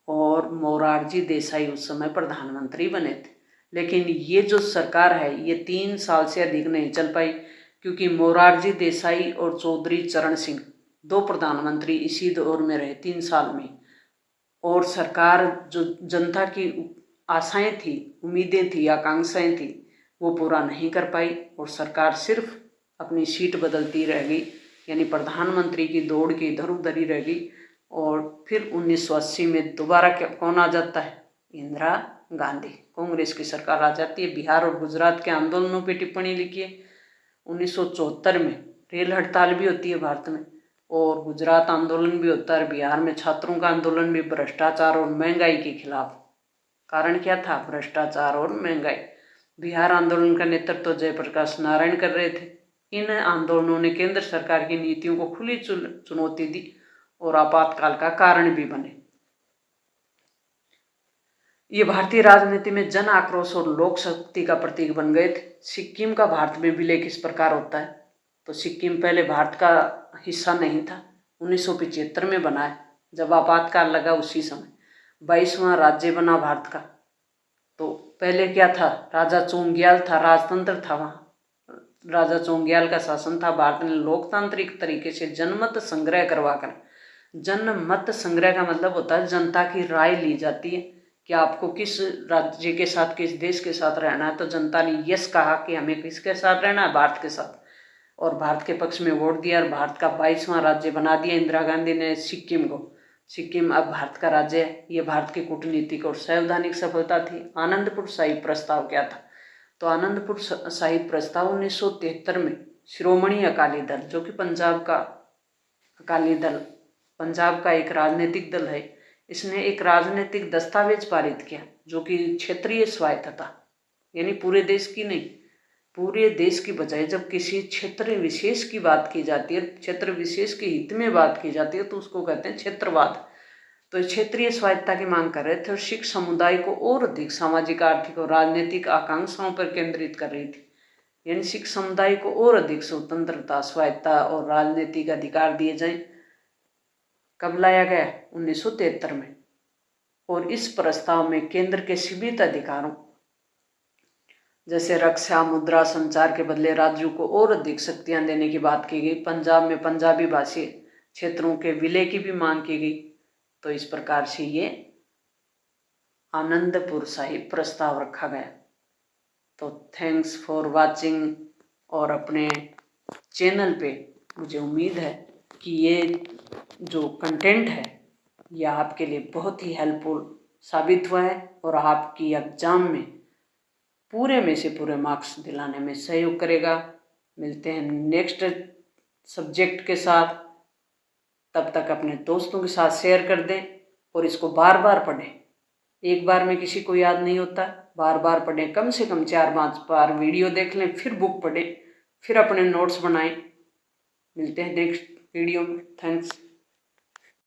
और मोरारजी देसाई उस समय प्रधानमंत्री बने थे। लेकिन ये जो सरकार है ये 3 साल से अधिक नहीं चल पाई, क्योंकि मोरारजी देसाई और चौधरी चरण सिंह 2 प्रधानमंत्री इसी दौर में रहे 3 साल में। और सरकार जो जनता की आशाएं थी, उम्मीदें थी, आकांक्षाएं थी, वो पूरा नहीं कर पाई और सरकार सिर्फ अपनी सीट बदलती रह गई, यानी प्रधानमंत्री की दौड़ की इधर उधर ही रह गई। और फिर 1980 में दोबारा कौन आ जाता है? इंदिरा गांधी, कांग्रेस की सरकार आ जाती है। बिहार और गुजरात के आंदोलनों पे टिप्पणी लिखी है। 1974 में रेल हड़ताल भी होती है भारत में और गुजरात आंदोलन भी होता है। बिहार में छात्रों का आंदोलन भी भ्रष्टाचार और महंगाई के खिलाफ। कारण क्या था? भ्रष्टाचार और महंगाई। बिहार आंदोलन का नेतृत्व जयप्रकाश नारायण कर रहे थे। इन आंदोलनों ने केंद्र सरकार की नीतियों को खुली चुनौती दी और आपातकाल का कारण भी बने। ये भारतीय राजनीति में जन आक्रोश और लोक शक्ति का प्रतीक बन गए थे। सिक्किम का भारत में विलय किस प्रकार होता है? तो सिक्किम पहले भारत का हिस्सा नहीं था, 1975 में बना है, जब आपातकाल लगा उसी समय 22वां राज्य बना भारत का। तो पहले क्या था? राजा चोंग्याल था, राजतंत्र था वहाँ, राजा चोंग्याल का शासन था। भारत ने लोकतांत्रिक तरीके से जनमत संग्रह करवाकर, जनमत संग्रह का मतलब होता है जनता की राय ली जाती है कि आपको किस राज्य के साथ, किस देश के साथ रहना है। तो जनता ने यस कहा कि हमें किसके साथ रहना है? भारत के साथ, और भारत के पक्ष में वोट दिया और भारत का 22वां राज्य बना दिया इंदिरा गांधी ने सिक्किम को। सिक्किम अब भारत का राज्य है। ये भारत की कूटनीतिक और संवैधानिक सफलता थी। आनंदपुर साहिब प्रस्ताव क्या था? तो आनंदपुर साहिब प्रस्ताव 1973 में शिरोमणि अकाली दल, जो कि पंजाब का अकाली दल, पंजाब का एक राजनीतिक दल है, इसने एक राजनीतिक दस्तावेज पारित किया जो कि क्षेत्रीय स्वायत्तता, यानी पूरे देश की नहीं, पूरे देश की बजाय जब किसी क्षेत्र विशेष की बात की जाती है, क्षेत्र विशेष के हित में बात की जाती है, तो उसको कहते हैं क्षेत्रवाद। तो क्षेत्रीय स्वायत्तता की मांग कर रहे थे और सिख समुदाय को और अधिक सामाजिक, आर्थिक और राजनीतिक आकांक्षाओं पर केंद्रित कर रही थी। यानी सिख समुदाय को और अधिक स्वतंत्रता, स्वायत्तता और राजनीतिक अधिकार दिए जाएं। कब लाया गया? 1973 में। और इस प्रस्ताव में केंद्र के सीमित अधिकारों जैसे रक्षा, मुद्रा, संचार के बदले राज्यों को और अधिक शक्तियां देने की बात की गई। पंजाब में पंजाबी भाषी क्षेत्रों के विलय की भी मांग की गई। तो इस प्रकार से ये आनंदपुर साहिब प्रस्ताव रखा गया। तो थैंक्स फॉर वाचिंग। और अपने चैनल पे मुझे उम्मीद है कि ये जो कंटेंट है ये आपके लिए बहुत ही हेल्पफुल साबित हुआ है और आपकी एग्जाम में पूरे में से पूरे मार्क्स दिलाने में सहयोग करेगा। मिलते हैं नेक्स्ट सब्जेक्ट के साथ। तब तक अपने दोस्तों के साथ शेयर कर दें और इसको बार बार पढ़ें। एक बार में किसी को याद नहीं होता, बार बार पढ़ें। कम से कम 4-5 बार वीडियो देख लें, फिर बुक पढ़ें, फिर अपने नोट्स बनाएं। मिलते हैं नेक्स्ट वीडियो में। थैंक्स।